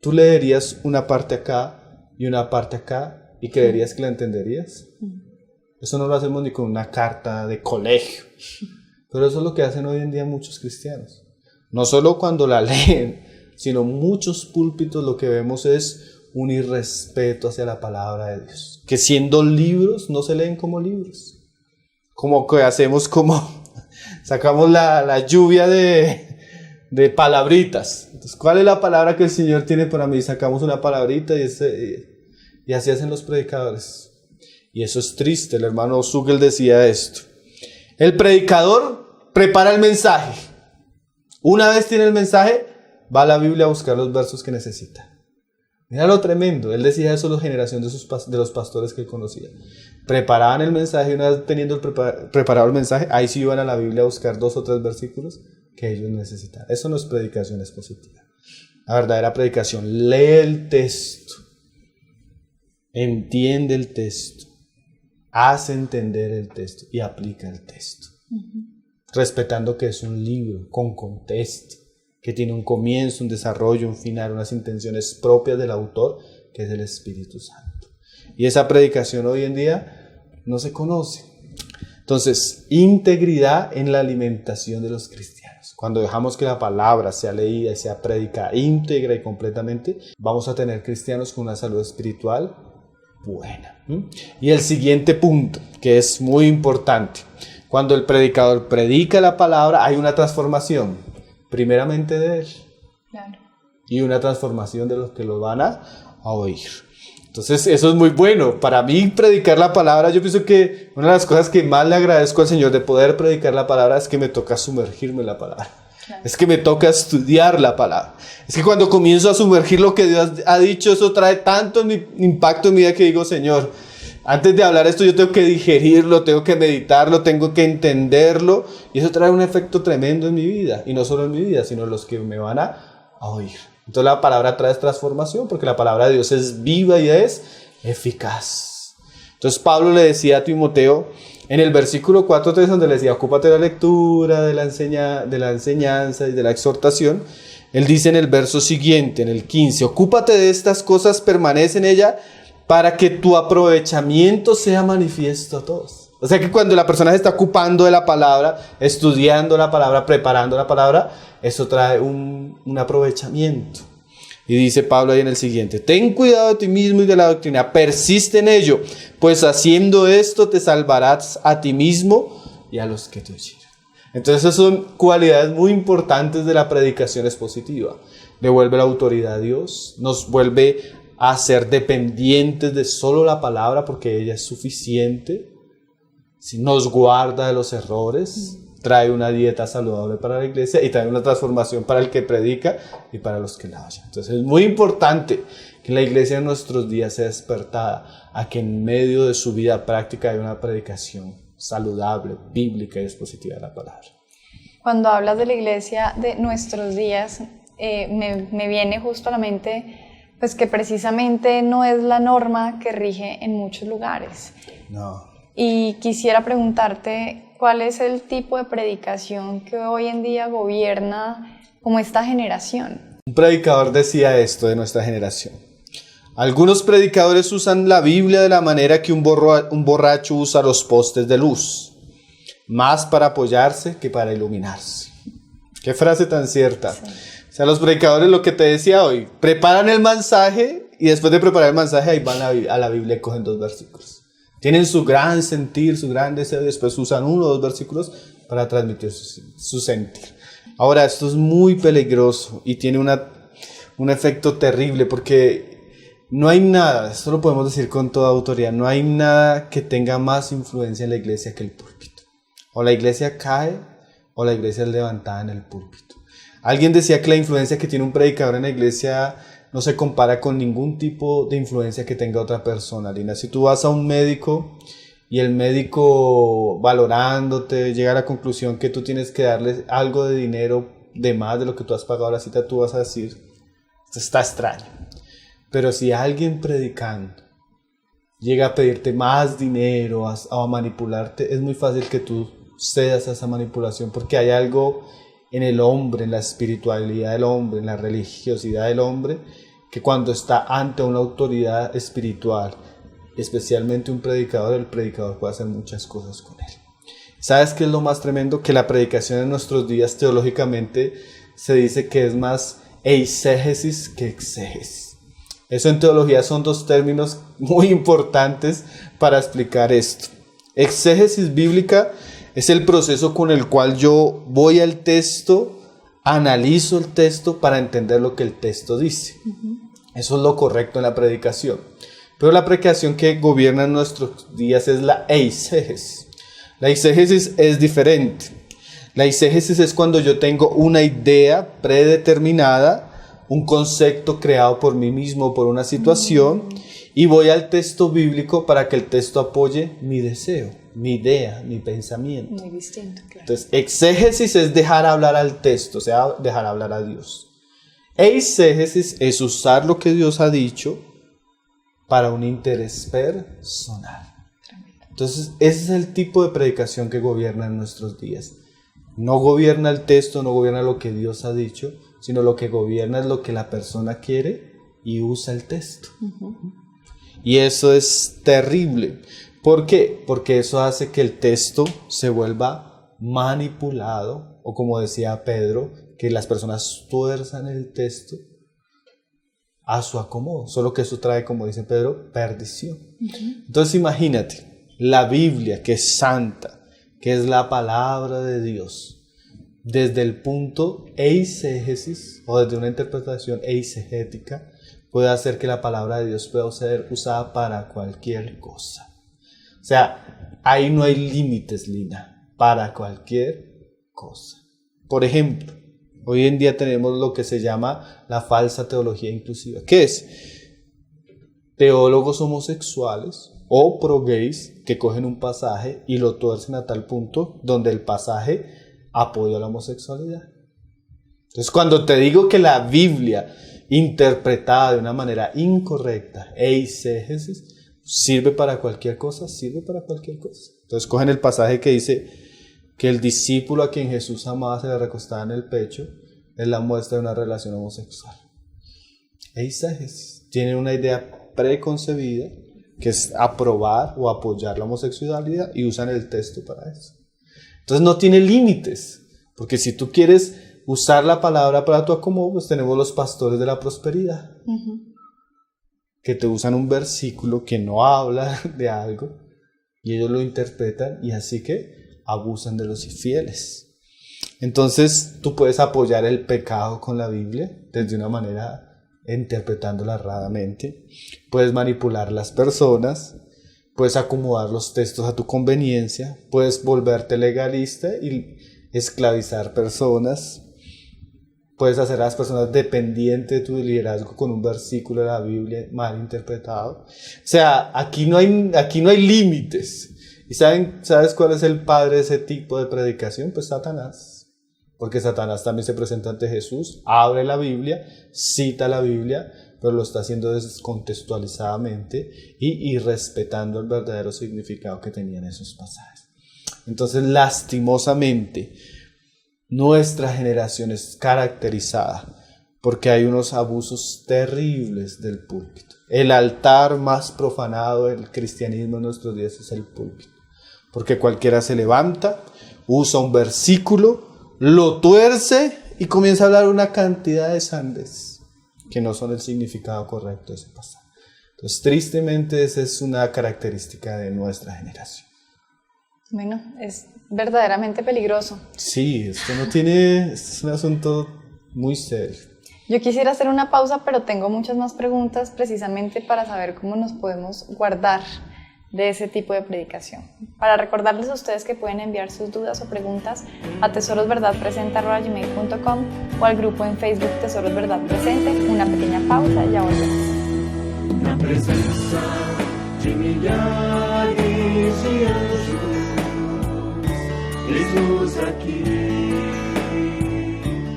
tú leerías una parte acá y una parte acá y creerías que la entenderías. Eso no lo hacemos ni con una carta de colegio. Pero eso es lo que hacen hoy en día muchos cristianos. No solo cuando la leen, sino muchos púlpitos lo que vemos es un irrespeto hacia la palabra de Dios. Que siendo libros, no se leen como libros. Como que hacemos como, sacamos la lluvia de palabritas. Entonces, ¿cuál es la palabra que el Señor tiene para mí? Sacamos una palabrita y así hacen los predicadores. Y eso es triste. El hermano Zugel decía esto. El predicador prepara el mensaje. Una vez tiene el mensaje, va a la Biblia a buscar los versos que necesita. Mira lo tremendo. Él decía eso a la generación de los pastores que él conocía. Preparaban el mensaje y una vez teniendo preparado el mensaje, ahí sí iban a la Biblia a buscar 2 o 3 versículos que ellos necesitaban. Eso no es predicación expositiva. La verdadera predicación, lee el texto, entiende el texto, hace entender el texto y aplica el texto. Respetando que es un libro con contexto, que tiene un comienzo, un desarrollo, un final, unas intenciones propias del autor, que es el Espíritu Santo. Y esa predicación hoy en día no se conoce. Entonces, integridad en la alimentación de los cristianos. Cuando dejamos que la palabra sea leída y sea predicada íntegra y completamente, vamos a tener cristianos con una salud espiritual buena. Y el siguiente punto, que es muy importante. Cuando el predicador predica la palabra, hay una transformación, primeramente de él. Claro. Y una transformación de los que lo van a oír. Entonces, eso es muy bueno. Para mí, predicar la palabra, yo pienso que una de las cosas que más le agradezco al Señor de poder predicar la palabra es que me toca sumergirme en la palabra. Claro. Es que me toca estudiar la palabra. Es que cuando comienzo a sumergir lo que Dios ha dicho, eso trae tanto impacto en mi vida que digo, Señor, antes de hablar esto yo tengo que digerirlo, tengo que meditarlo, tengo que entenderlo. Y eso trae un efecto tremendo en mi vida. Y no solo en mi vida, sino en los que me van a oír. Entonces la palabra trae transformación porque la palabra de Dios es viva y es eficaz. Entonces Pablo le decía a Timoteo en el versículo 4:3 donde le decía, ocúpate de la lectura, de la enseñanza y de la exhortación. Él dice en el verso siguiente, en el 15, ocúpate de estas cosas, permanece en ella para que tu aprovechamiento sea manifiesto a todos. O sea que cuando la persona se está ocupando de la palabra, estudiando la palabra, preparando la palabra, eso trae un aprovechamiento. Y dice Pablo ahí en el siguiente, ten cuidado de ti mismo y de la doctrina, persiste en ello, pues haciendo esto te salvarás a ti mismo y a los que te oyen. Entonces esas son cualidades muy importantes de la predicación expositiva. Devuelve la autoridad a Dios, nos vuelve a ser dependientes de solo la palabra porque ella es suficiente. Si nos guarda de los errores, trae una dieta saludable para la iglesia y trae una transformación para el que predica y para los que la oyen. Entonces es muy importante que la iglesia en nuestros días sea despertada a que en medio de su vida práctica haya una predicación saludable, bíblica y expositiva de la palabra. Cuando hablas de la iglesia de nuestros días, me viene justo a la mente pues que precisamente no es la norma que rige en muchos lugares. No. Y quisiera preguntarte, ¿cuál es el tipo de predicación que hoy en día gobierna como esta generación? Un predicador decía esto de nuestra generación. Algunos predicadores usan la Biblia de la manera que un borracho usa los postes de luz, más para apoyarse que para iluminarse. Qué frase tan cierta. Sí. O sea, los predicadores, lo que te decía hoy, preparan el mensaje y después de preparar el mensaje ahí van a la Biblia y cogen 2 versículos. Tienen su gran sentir, su gran deseo y después usan 1 o 2 versículos para transmitir su sentir. Ahora, esto es muy peligroso y tiene un efecto terrible porque no hay nada, esto lo podemos decir con toda autoridad, no hay nada que tenga más influencia en la iglesia que el púlpito. O la iglesia cae o la iglesia es levantada en el púlpito. Alguien decía que la influencia que tiene un predicador en la iglesia no se compara con ningún tipo de influencia que tenga otra persona, Lina. Si tú vas a un médico y el médico valorándote llega a la conclusión que tú tienes que darle algo de dinero de más de lo que tú has pagado la cita, tú vas a decir, esto está extraño. Pero si alguien predicando llega a pedirte más dinero, a manipularte, es muy fácil que tú cedas a esa manipulación porque hay algo en el hombre, en la espiritualidad del hombre, en la religiosidad del hombre, que cuando está ante una autoridad espiritual, especialmente un predicador, el predicador puede hacer muchas cosas con él. ¿Sabes qué es lo más tremendo? Que la predicación en nuestros días teológicamente se dice que es más eisegesis que exégesis. Eso en teología son dos términos muy importantes para explicar esto. Exégesis bíblica es el proceso con el cual yo voy al texto, analizo el texto para entender lo que el texto dice. Eso es lo correcto en la predicación. Pero la predicación que gobierna en nuestros días es la eisegesis. La eisegesis es diferente. La eisegesis es cuando yo tengo una idea predeterminada, un concepto creado por mí mismo, por una situación, y voy al texto bíblico para que el texto apoye mi deseo, mi idea, mi pensamiento. Muy distinto, claro. Entonces, exégesis es dejar hablar al texto, o sea, dejar hablar a Dios. Eisegesis es usar lo que Dios ha dicho para un interés personal. Entonces, ese es el tipo de predicación que gobierna en nuestros días. No gobierna el texto, no gobierna lo que Dios ha dicho, sino lo que gobierna es lo que la persona quiere y usa el texto. Y eso es terrible. ¿Por qué? Porque eso hace que el texto se vuelva manipulado, o como decía Pedro, que las personas tuerzan el texto a su acomodo. Solo que eso trae, como dice Pedro, perdición. Entonces imagínate, la Biblia, que es santa, que es la palabra de Dios, desde el punto eisegesis, o desde una interpretación eisegética, puede hacer que la palabra de Dios pueda ser usada para cualquier cosa. O sea, ahí no hay límites, Lina, para cualquier cosa. Por ejemplo, hoy en día tenemos lo que se llama la falsa teología inclusiva. ¿Qué es? Teólogos homosexuales o pro-gays que cogen un pasaje y lo tuercen a tal punto donde el pasaje apoya la homosexualidad. Entonces, cuando te digo que la Biblia interpretada de una manera incorrecta, eisegesis, sirve para cualquier cosa, sirve para cualquier cosa. Entonces cogen el pasaje que dice que el discípulo a quien Jesús amaba se le recostaba en el pecho, es la muestra de una relación homosexual. Eisegesis. Tienen una idea preconcebida que es aprobar o apoyar la homosexualidad y usan el texto para eso. Entonces no tiene límites, porque si tú quieres usar la palabra para tu acomodo, pues tenemos los pastores de la prosperidad, que te usan un versículo que no habla de algo y ellos lo interpretan y así que abusan de los infieles. Entonces tú puedes apoyar el pecado con la Biblia desde una manera interpretándola erradamente, puedes manipular las personas, puedes acomodar los textos a tu conveniencia, puedes volverte legalista y esclavizar personas, puedes hacer a las personas dependientes de tu liderazgo con un versículo de la Biblia mal interpretado. O sea, aquí no hay límites. ¿Y sabes cuál es el padre de ese tipo de predicación? Pues Satanás. Porque Satanás también se presenta ante Jesús, abre la Biblia, cita la Biblia, pero lo está haciendo descontextualizadamente y respetando el verdadero significado que tenían esos pasajes. Entonces, lastimosamente, nuestra generación es caracterizada porque hay unos abusos terribles del púlpito. El altar más profanado del cristianismo en nuestros días es el púlpito. Porque cualquiera se levanta, usa un versículo, lo tuerce y comienza a hablar una cantidad de sandes que no son el significado correcto de ese pasaje. Entonces, tristemente, esa es una característica de nuestra generación. Bueno, es verdaderamente peligroso. Sí, esto es un asunto muy serio. Yo quisiera hacer una pausa, pero tengo muchas más preguntas precisamente para saber cómo nos podemos guardar de ese tipo de predicación. Para recordarles a ustedes que pueden enviar sus dudas o preguntas a tesorosverdadpresente@gmail.com o al grupo en Facebook Tesoros Verdad Presente. Una pequeña pausa y ya volvemos. Na presença de milhares de anjos, eis-nos aqui.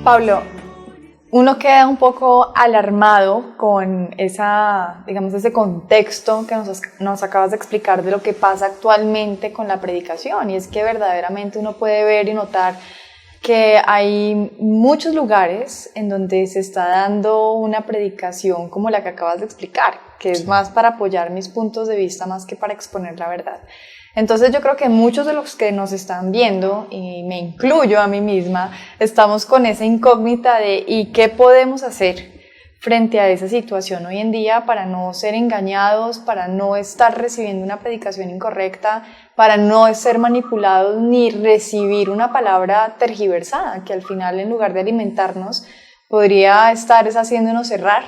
Pablo, uno queda un poco alarmado con ese contexto que nos acabas de explicar de lo que pasa actualmente con la predicación, y es que verdaderamente uno puede ver y notar que hay muchos lugares en donde se está dando una predicación como la que acabas de explicar, que es más para apoyar mis puntos de vista más que para exponer la verdad. Entonces yo creo que muchos de los que nos están viendo, y me incluyo a mí misma, estamos con esa incógnita de ¿y qué podemos hacer frente a esa situación hoy en día para no ser engañados, para no estar recibiendo una predicación incorrecta, para no ser manipulados ni recibir una palabra tergiversada que al final, en lugar de alimentarnos, podría estar haciéndonos errar?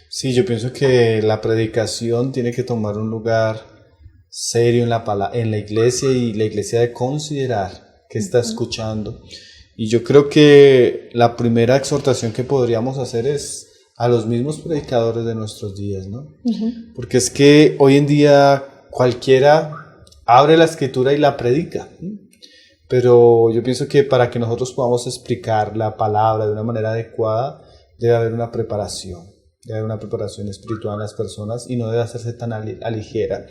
Sí, yo pienso que la predicación tiene que tomar un lugar serio en la iglesia, y la iglesia de considerar qué está escuchando. Y yo creo que la primera exhortación que podríamos hacer es a los mismos predicadores de nuestros días, ¿no? Porque es que hoy en día cualquiera abre la escritura y la predica, pero yo pienso que para que nosotros podamos explicar la palabra de una manera adecuada, debe haber una preparación. Debe haber una preparación espiritual en las personas y no debe hacerse tan a ligera.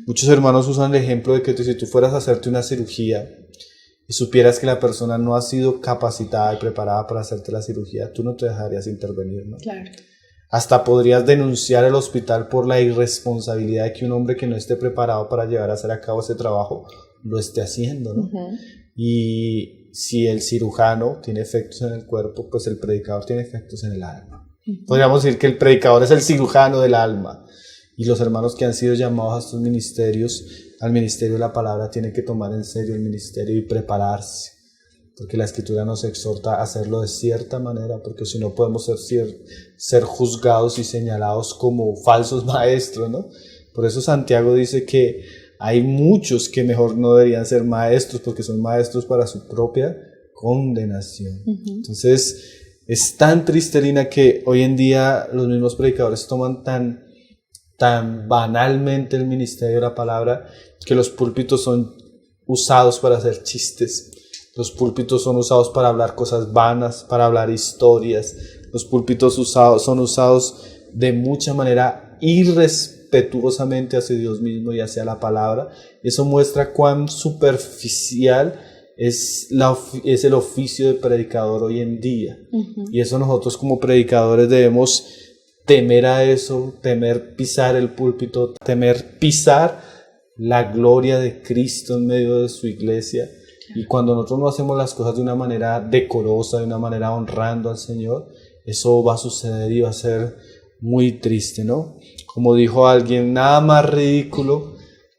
Muchos hermanos usan el ejemplo de que si tú fueras a hacerte una cirugía y supieras que la persona no ha sido capacitada y preparada para hacerte la cirugía, tú no te dejarías intervenir, ¿no? Claro. Hasta podrías denunciar al hospital por la irresponsabilidad de que un hombre que no esté preparado para llevar a hacer a cabo ese trabajo lo esté haciendo, ¿no? Y si el cirujano tiene efectos en el cuerpo, pues el predicador tiene efectos en el alma. Podríamos decir que el predicador es el cirujano del alma. Y los hermanos que han sido llamados a estos ministerios, al ministerio de la palabra, tienen que tomar en serio el ministerio y prepararse, porque la escritura nos exhorta a hacerlo de cierta manera, porque si no podemos ser juzgados y señalados como falsos maestros, ¿no? Por eso Santiago dice que hay muchos que mejor no deberían ser maestros, porque son maestros para su propia condenación. Entonces es tan triste, Lina, que hoy en día los mismos predicadores toman tan banalmente el ministerio de la palabra, que los púlpitos son usados para hacer chistes, los púlpitos son usados para hablar cosas vanas, para hablar historias, los púlpitos son usados de mucha manera irrespetuosamente hacia Dios mismo y hacia la palabra. Eso muestra cuán superficial es el oficio de predicador hoy en día. Y eso nosotros como predicadores debemos temer a eso, temer pisar el púlpito, temer pisar la gloria de Cristo en medio de su iglesia. Y cuando nosotros no hacemos las cosas de una manera decorosa, de una manera honrando al Señor, eso va a suceder y va a ser muy triste, ¿no? Como dijo alguien, nada más ridículo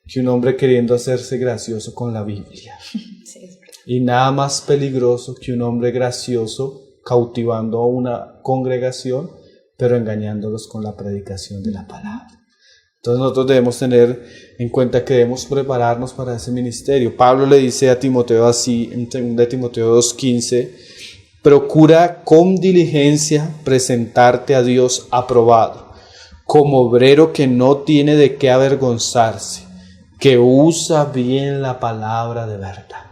que un hombre queriendo hacerse gracioso con la Biblia. Sí, es verdad. Y nada más peligroso que un hombre gracioso cautivando a una congregación, pero engañándolos con la predicación de la palabra. Entonces nosotros debemos tener en cuenta que debemos prepararnos para ese ministerio. Pablo le dice a Timoteo así, en 2 Timoteo 2:15, procura con diligencia presentarte a Dios aprobado, como obrero que no tiene de qué avergonzarse, que usa bien la palabra de verdad.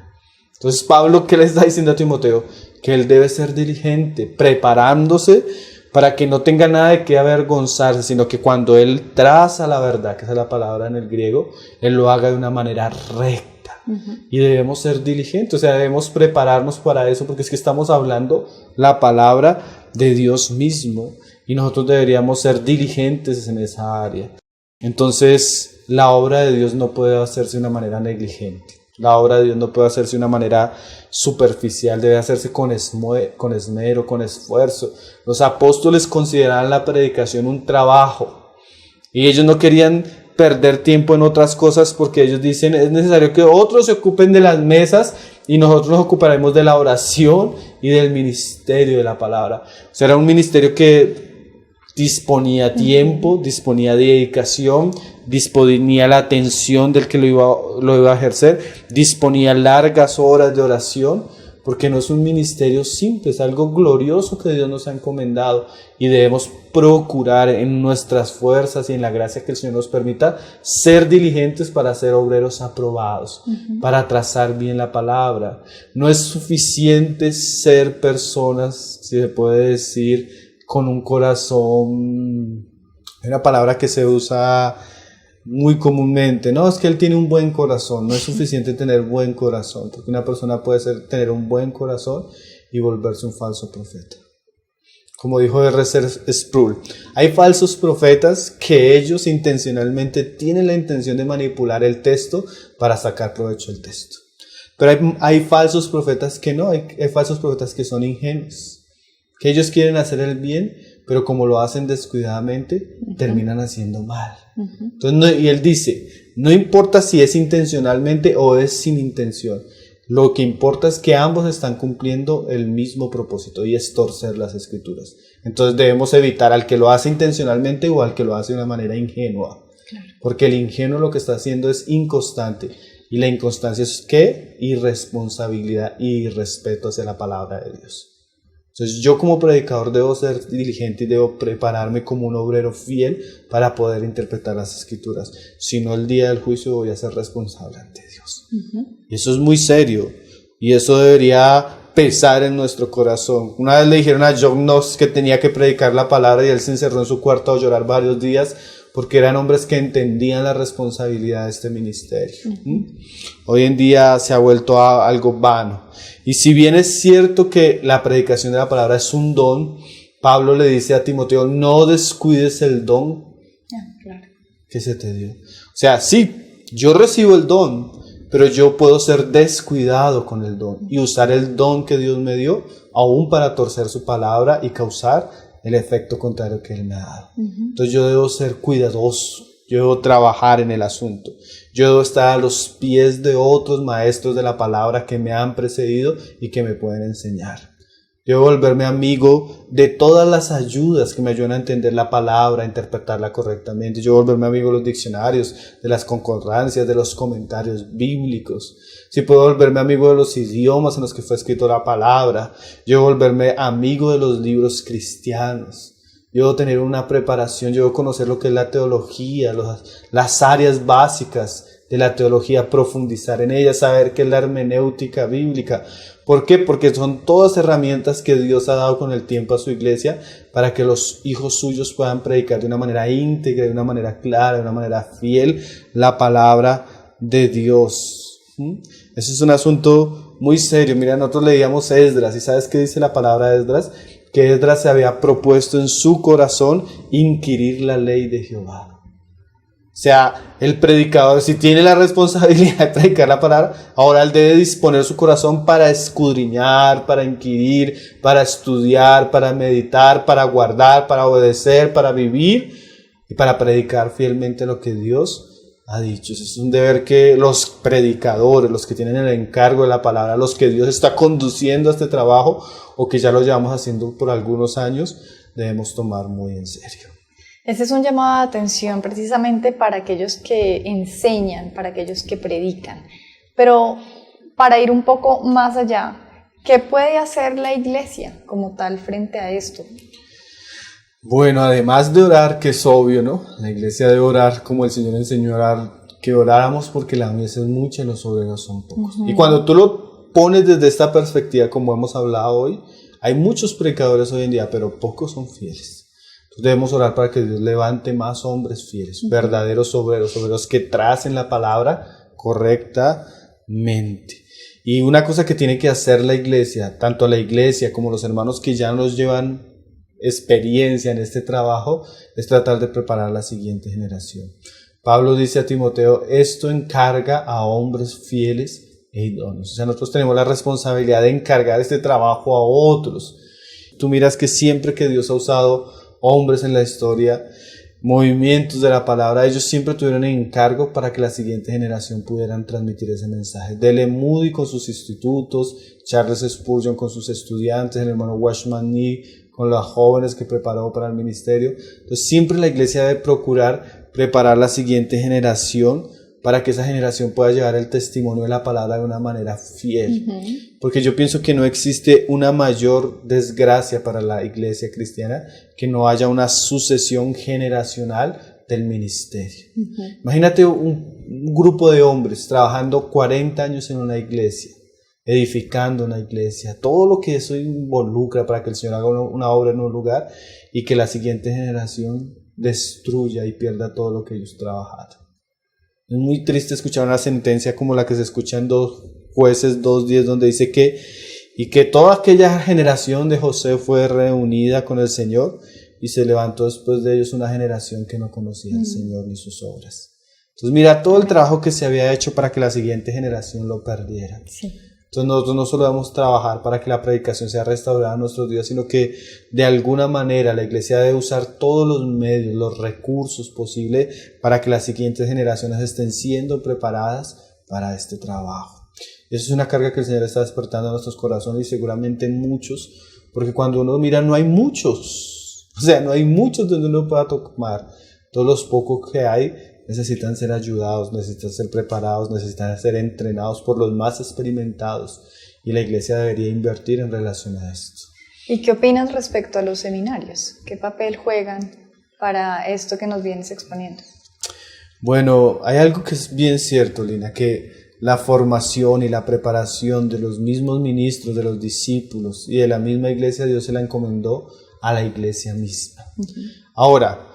Entonces Pablo, ¿qué le está diciendo a Timoteo? Que él debe ser diligente, preparándose para que no tenga nada de qué avergonzarse, sino que cuando él traza la verdad, que esa es la palabra en el griego, él lo haga de una manera recta. Y debemos ser diligentes, o sea, debemos prepararnos para eso, porque es que estamos hablando la palabra de Dios mismo y nosotros deberíamos ser diligentes en esa área. Entonces, la obra de Dios no puede hacerse de una manera negligente. La obra de Dios no puede hacerse de una manera superficial, debe hacerse con esmero, con esfuerzo. Los apóstoles consideraban la predicación un trabajo y ellos no querían perder tiempo en otras cosas, porque ellos dicen es necesario que otros se ocupen de las mesas y nosotros nos ocuparemos de la oración y del ministerio de la palabra. O sea, era un ministerio que disponía tiempo, disponía de dedicación, disponía la atención del que lo iba a ejercer, disponía largas horas de oración, porque no es un ministerio simple, es algo glorioso que Dios nos ha encomendado y debemos procurar en nuestras fuerzas y en la gracia que el Señor nos permita ser diligentes para ser obreros aprobados, para trazar bien la palabra. No es suficiente ser personas, si se puede decir, con un corazón, es una palabra que se usa muy comúnmente, no, es que él tiene un buen corazón. No es suficiente tener buen corazón, porque una persona puede tener un buen corazón y volverse un falso profeta. Como dijo R.C. Sproul, hay falsos profetas que ellos intencionalmente tienen la intención de manipular el texto para sacar provecho del texto. Pero hay falsos profetas que no, hay falsos profetas que son ingenuos, que ellos quieren hacer el bien, pero como lo hacen descuidadamente, terminan haciendo mal. Entonces, y él dice, no importa si es intencionalmente o es sin intención, lo que importa es que ambos están cumpliendo el mismo propósito y es torcer las escrituras. Entonces debemos evitar al que lo hace intencionalmente o al que lo hace de una manera ingenua. Claro. Porque el ingenuo lo que está haciendo es inconstante. Y la inconstancia es ¿qué? Irresponsabilidad y irrespeto hacia la palabra de Dios. Entonces yo como predicador debo ser diligente y debo prepararme como un obrero fiel para poder interpretar las escrituras. Si no, el día del juicio voy a ser responsable ante Dios. Y eso es muy serio y eso debería pesar en nuestro corazón. Una vez le dijeron a John Knox que tenía que predicar la palabra y él se encerró en su cuarto a llorar varios días porque eran hombres que entendían la responsabilidad de este ministerio. Hoy en día se ha vuelto algo vano. Y si bien es cierto que la predicación de la palabra es un don, Pablo le dice a Timoteo, no descuides el don que se te dio. O sea, sí, yo recibo el don, pero yo puedo ser descuidado con el don y usar el don que Dios me dio aún para torcer su palabra y causar el efecto contrario que Él me ha dado. Entonces yo debo ser cuidadoso, yo debo trabajar en el asunto, yo debo estar a los pies de otros maestros de la palabra que me han precedido y que me pueden enseñar. Yo debo volverme amigo de todas las ayudas que me ayudan a entender la palabra, a interpretarla correctamente. Yo debo volverme amigo de los diccionarios, de las concordancias, de los comentarios bíblicos. Si puedo volverme amigo de los idiomas en los que fue escrito la palabra. Yo debo volverme amigo de los libros cristianos. Yo debo tener una preparación, yo debo conocer lo que es la teología, las áreas básicas de la teología, profundizar en ella, saber qué es la hermenéutica bíblica. ¿Por qué? Porque son todas herramientas que Dios ha dado con el tiempo a su iglesia para que los hijos suyos puedan predicar de una manera íntegra, de una manera clara, de una manera fiel la palabra de Dios. Ese es un asunto muy serio. Mira, nosotros leíamos Esdras y ¿sabes qué dice la palabra de Esdras? Que Esdras se había propuesto en su corazón inquirir la ley de Jehová. O sea, el predicador, si tiene la responsabilidad de predicar la palabra, ahora él debe disponer su corazón para escudriñar, para inquirir, para estudiar, para meditar, para guardar, para obedecer, para vivir y para predicar fielmente lo que Dios ha dicho. Ese es un deber que los predicadores, los que tienen el encargo de la palabra, los que Dios está conduciendo a este trabajo o que ya lo llevamos haciendo por algunos años, debemos tomar muy en serio. Este es un llamado de atención precisamente para aquellos que enseñan, para aquellos que predican. Pero para ir un poco más allá, ¿qué puede hacer la iglesia como tal frente a esto? Bueno, además de orar, que es obvio, ¿no? La iglesia debe orar como el Señor enseñó a orar, que oráramos porque la mies es mucha y los obreros son pocos. Y cuando tú lo pones desde esta perspectiva, como hemos hablado hoy, hay muchos predicadores hoy en día, pero pocos son fieles. Debemos orar para que Dios levante más hombres fieles, verdaderos obreros que tracen la palabra correctamente. Y una cosa que tiene que hacer la iglesia, tanto la iglesia como los hermanos que ya nos llevan experiencia en este trabajo, es tratar de preparar la siguiente generación. Pablo dice a Timoteo, esto encarga a hombres fieles e idóneos. O sea, nosotros tenemos la responsabilidad de encargar este trabajo a otros. Tú miras que siempre que Dios ha usado hombres en la historia, movimientos de la palabra, ellos siempre tuvieron encargo para que la siguiente generación pudieran transmitir ese mensaje. D.L. Moody con sus institutos, Charles Spurgeon con sus estudiantes, el hermano Watchman Nee con los jóvenes que preparó para el ministerio. Entonces siempre la iglesia debe procurar preparar la siguiente generación para que esa generación pueda llevar el testimonio de la palabra de una manera fiel. Porque yo pienso que no existe una mayor desgracia para la iglesia cristiana que no haya una sucesión generacional del ministerio. Imagínate un grupo de hombres trabajando 40 años en una iglesia, edificando una iglesia, todo lo que eso involucra para que el Señor haga una obra en un lugar y que la siguiente generación destruya y pierda todo lo que ellos trabajaron. Es muy triste escuchar una sentencia como la que se escucha en 2 Jueces 2:10, donde dice que y que toda aquella generación de José fue reunida con el Señor y se levantó después de ellos una generación que no conocía al Señor ni sus obras. Entonces mira todo el trabajo que se había hecho para que la siguiente generación lo perdiera. Sí. Entonces nosotros no solo debemos trabajar para que la predicación sea restaurada en nuestros días, sino que de alguna manera la iglesia debe usar todos los medios, los recursos posibles para que las siguientes generaciones estén siendo preparadas para este trabajo. Esa es una carga que el Señor está despertando en nuestros corazones y seguramente en muchos, porque cuando uno mira no hay muchos, o sea, no hay muchos donde uno pueda tomar. Todos los pocos que hay necesitan ser ayudados, necesitan ser preparados, necesitan ser entrenados por los más experimentados y la iglesia debería invertir en relación a esto. ¿Y qué opinas respecto a los seminarios? ¿Qué papel juegan para esto que nos vienes exponiendo? Bueno, hay algo que es bien cierto, Lina, que la formación y la preparación de los mismos ministros, de los discípulos y de la misma iglesia, Dios se la encomendó a la iglesia misma. Ahora,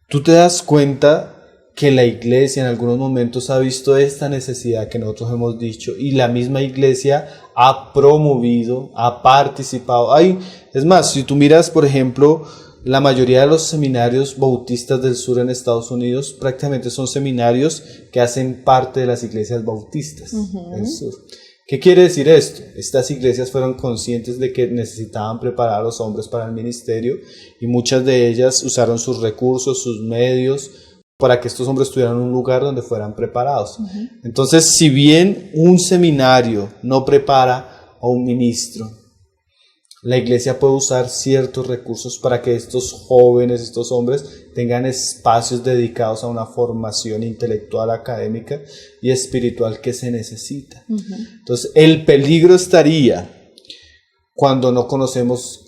tú te das cuenta que la iglesia en algunos momentos ha visto esta necesidad que nosotros hemos dicho y la misma iglesia ha promovido, ha participado. Es más, si tú miras, por ejemplo, la mayoría de los seminarios bautistas del sur en Estados Unidos prácticamente son seminarios que hacen parte de las iglesias bautistas del sur. ¿Qué quiere decir esto? Estas iglesias fueron conscientes de que necesitaban preparar a los hombres para el ministerio y muchas de ellas usaron sus recursos, sus medios, para que estos hombres tuvieran un lugar donde fueran preparados. Entonces, si bien un seminario no prepara a un ministro, la iglesia puede usar ciertos recursos para que estos jóvenes, estos hombres, tengan espacios dedicados a una formación intelectual, académica y espiritual que se necesita. Entonces, el peligro estaría cuando no conocemos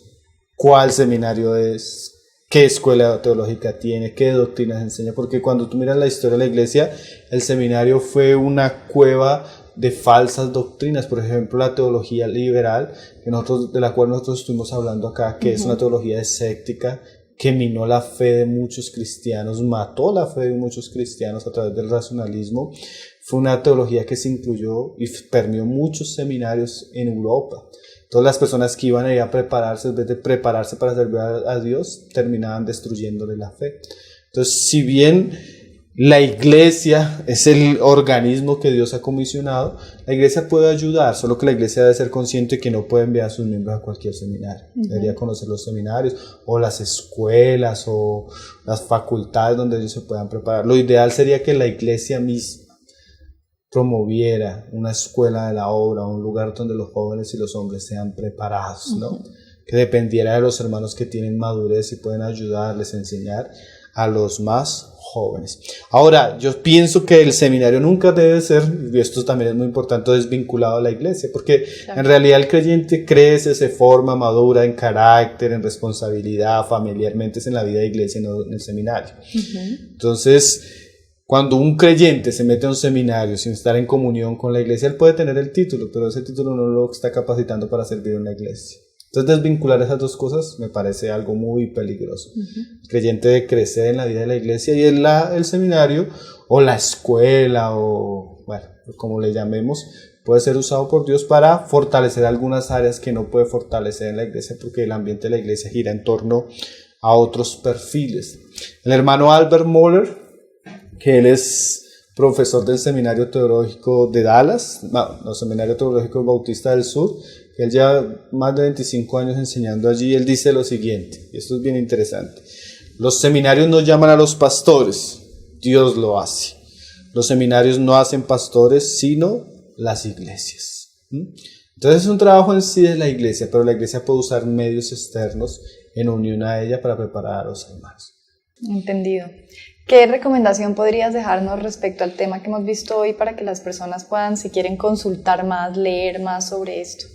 cuál seminario es, qué escuela teológica tiene, qué doctrinas enseña, porque cuando tú miras la historia de la iglesia, el seminario fue una cueva de falsas doctrinas, por ejemplo la teología liberal, de la cual nosotros estuvimos hablando acá, que es una teología escéptica, que minó la fe de muchos cristianos, mató la fe de muchos cristianos a través del racionalismo. Fue una teología que se incluyó y permeó muchos seminarios en Europa. Todas las personas que iban a ir a prepararse, en vez de prepararse para servir a Dios, terminaban destruyéndole la fe. Entonces, si bien la iglesia es el organismo que Dios ha comisionado, la iglesia puede ayudar, solo que la iglesia debe ser consciente que no puede enviar a sus miembros a cualquier seminario. Debería conocer los seminarios o las escuelas o las facultades donde ellos se puedan preparar. Lo ideal sería que la iglesia misma promoviera una escuela de la obra, un lugar donde los jóvenes y los hombres sean preparados, ¿no? Que dependiera de los hermanos que tienen madurez y pueden ayudarles a enseñar a los más jóvenes. Ahora, yo pienso que el seminario nunca debe ser, y esto también es muy importante, desvinculado a la iglesia, porque en realidad el creyente crece, se forma, madura en carácter, en responsabilidad, familiarmente es en la vida de iglesia, no en el seminario. Entonces, cuando un creyente se mete a un seminario sin estar en comunión con la iglesia, él puede tener el título, pero ese título no lo está capacitando para servir en la iglesia. Entonces, desvincular esas dos cosas me parece algo muy peligroso. El creyente debe crecer en la vida de la iglesia y el seminario o la escuela o, bueno, como le llamemos, puede ser usado por Dios para fortalecer algunas áreas que no puede fortalecer en la iglesia porque el ambiente de la iglesia gira en torno a otros perfiles. El hermano Albert Mohler, que él es profesor del Seminario Teológico de Dallas, no, Seminario Teológico Bautista del Sur, que él lleva más de 25 años enseñando allí. Él dice lo siguiente, y esto es bien interesante: los seminarios no llaman a los pastores, Dios lo hace. Los seminarios no hacen pastores, sino las iglesias. Entonces es un trabajo en sí de la iglesia, pero la iglesia puede usar medios externos en unión a ella para preparar a los hermanos. Entendido. ¿Qué recomendación podrías dejarnos respecto al tema que hemos visto hoy para que las personas puedan, si quieren, consultar más, leer más sobre esto?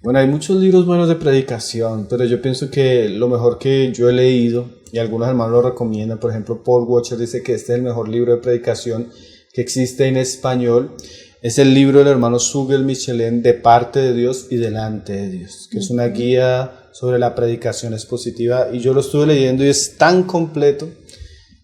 Bueno, hay muchos libros buenos de predicación, pero yo pienso que lo mejor que yo he leído, y algunos hermanos lo recomiendan, por ejemplo, Paul Washer dice que este es el mejor libro de predicación que existe en español, es el libro del hermano Sugel Michelin, De parte de Dios y delante de Dios, que es una guía sobre la predicación expositiva, y yo lo estuve leyendo y es tan completo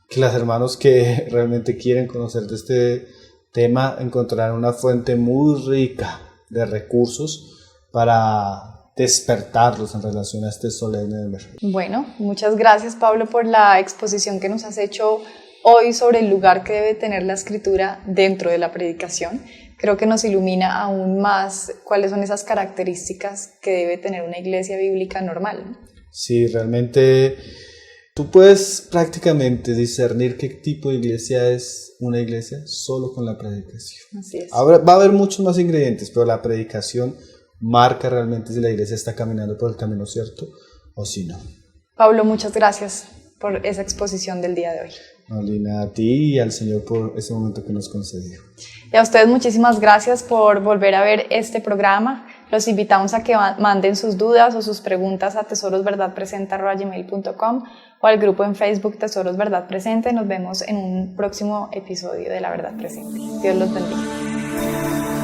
que los hermanos que realmente quieren conocer de este tema encontrarán una fuente muy rica de recursos para despertarlos en relación a este solemne deber. Bueno, muchas gracias Pablo por la exposición que nos has hecho hoy sobre el lugar que debe tener la escritura dentro de la predicación. Creo que nos ilumina aún más cuáles son esas características que debe tener una iglesia bíblica normal. Sí, realmente tú puedes prácticamente discernir qué tipo de iglesia es una iglesia solo con la predicación. Así es. Ahora va a haber muchos más ingredientes, pero la predicación marca realmente si la iglesia está caminando por el camino cierto o si no. Pablo, muchas gracias por esa exposición del día de hoy. No, Lina, a ti y al Señor por ese momento que nos concedió. Y a ustedes muchísimas gracias por volver a ver este programa. Los invitamos a que manden sus dudas o sus preguntas a tesorosverdadpresente@gmail.com o al grupo en Facebook Tesoros Verdad Presente. Nos vemos en un próximo episodio de La Verdad Presente. Dios los bendiga.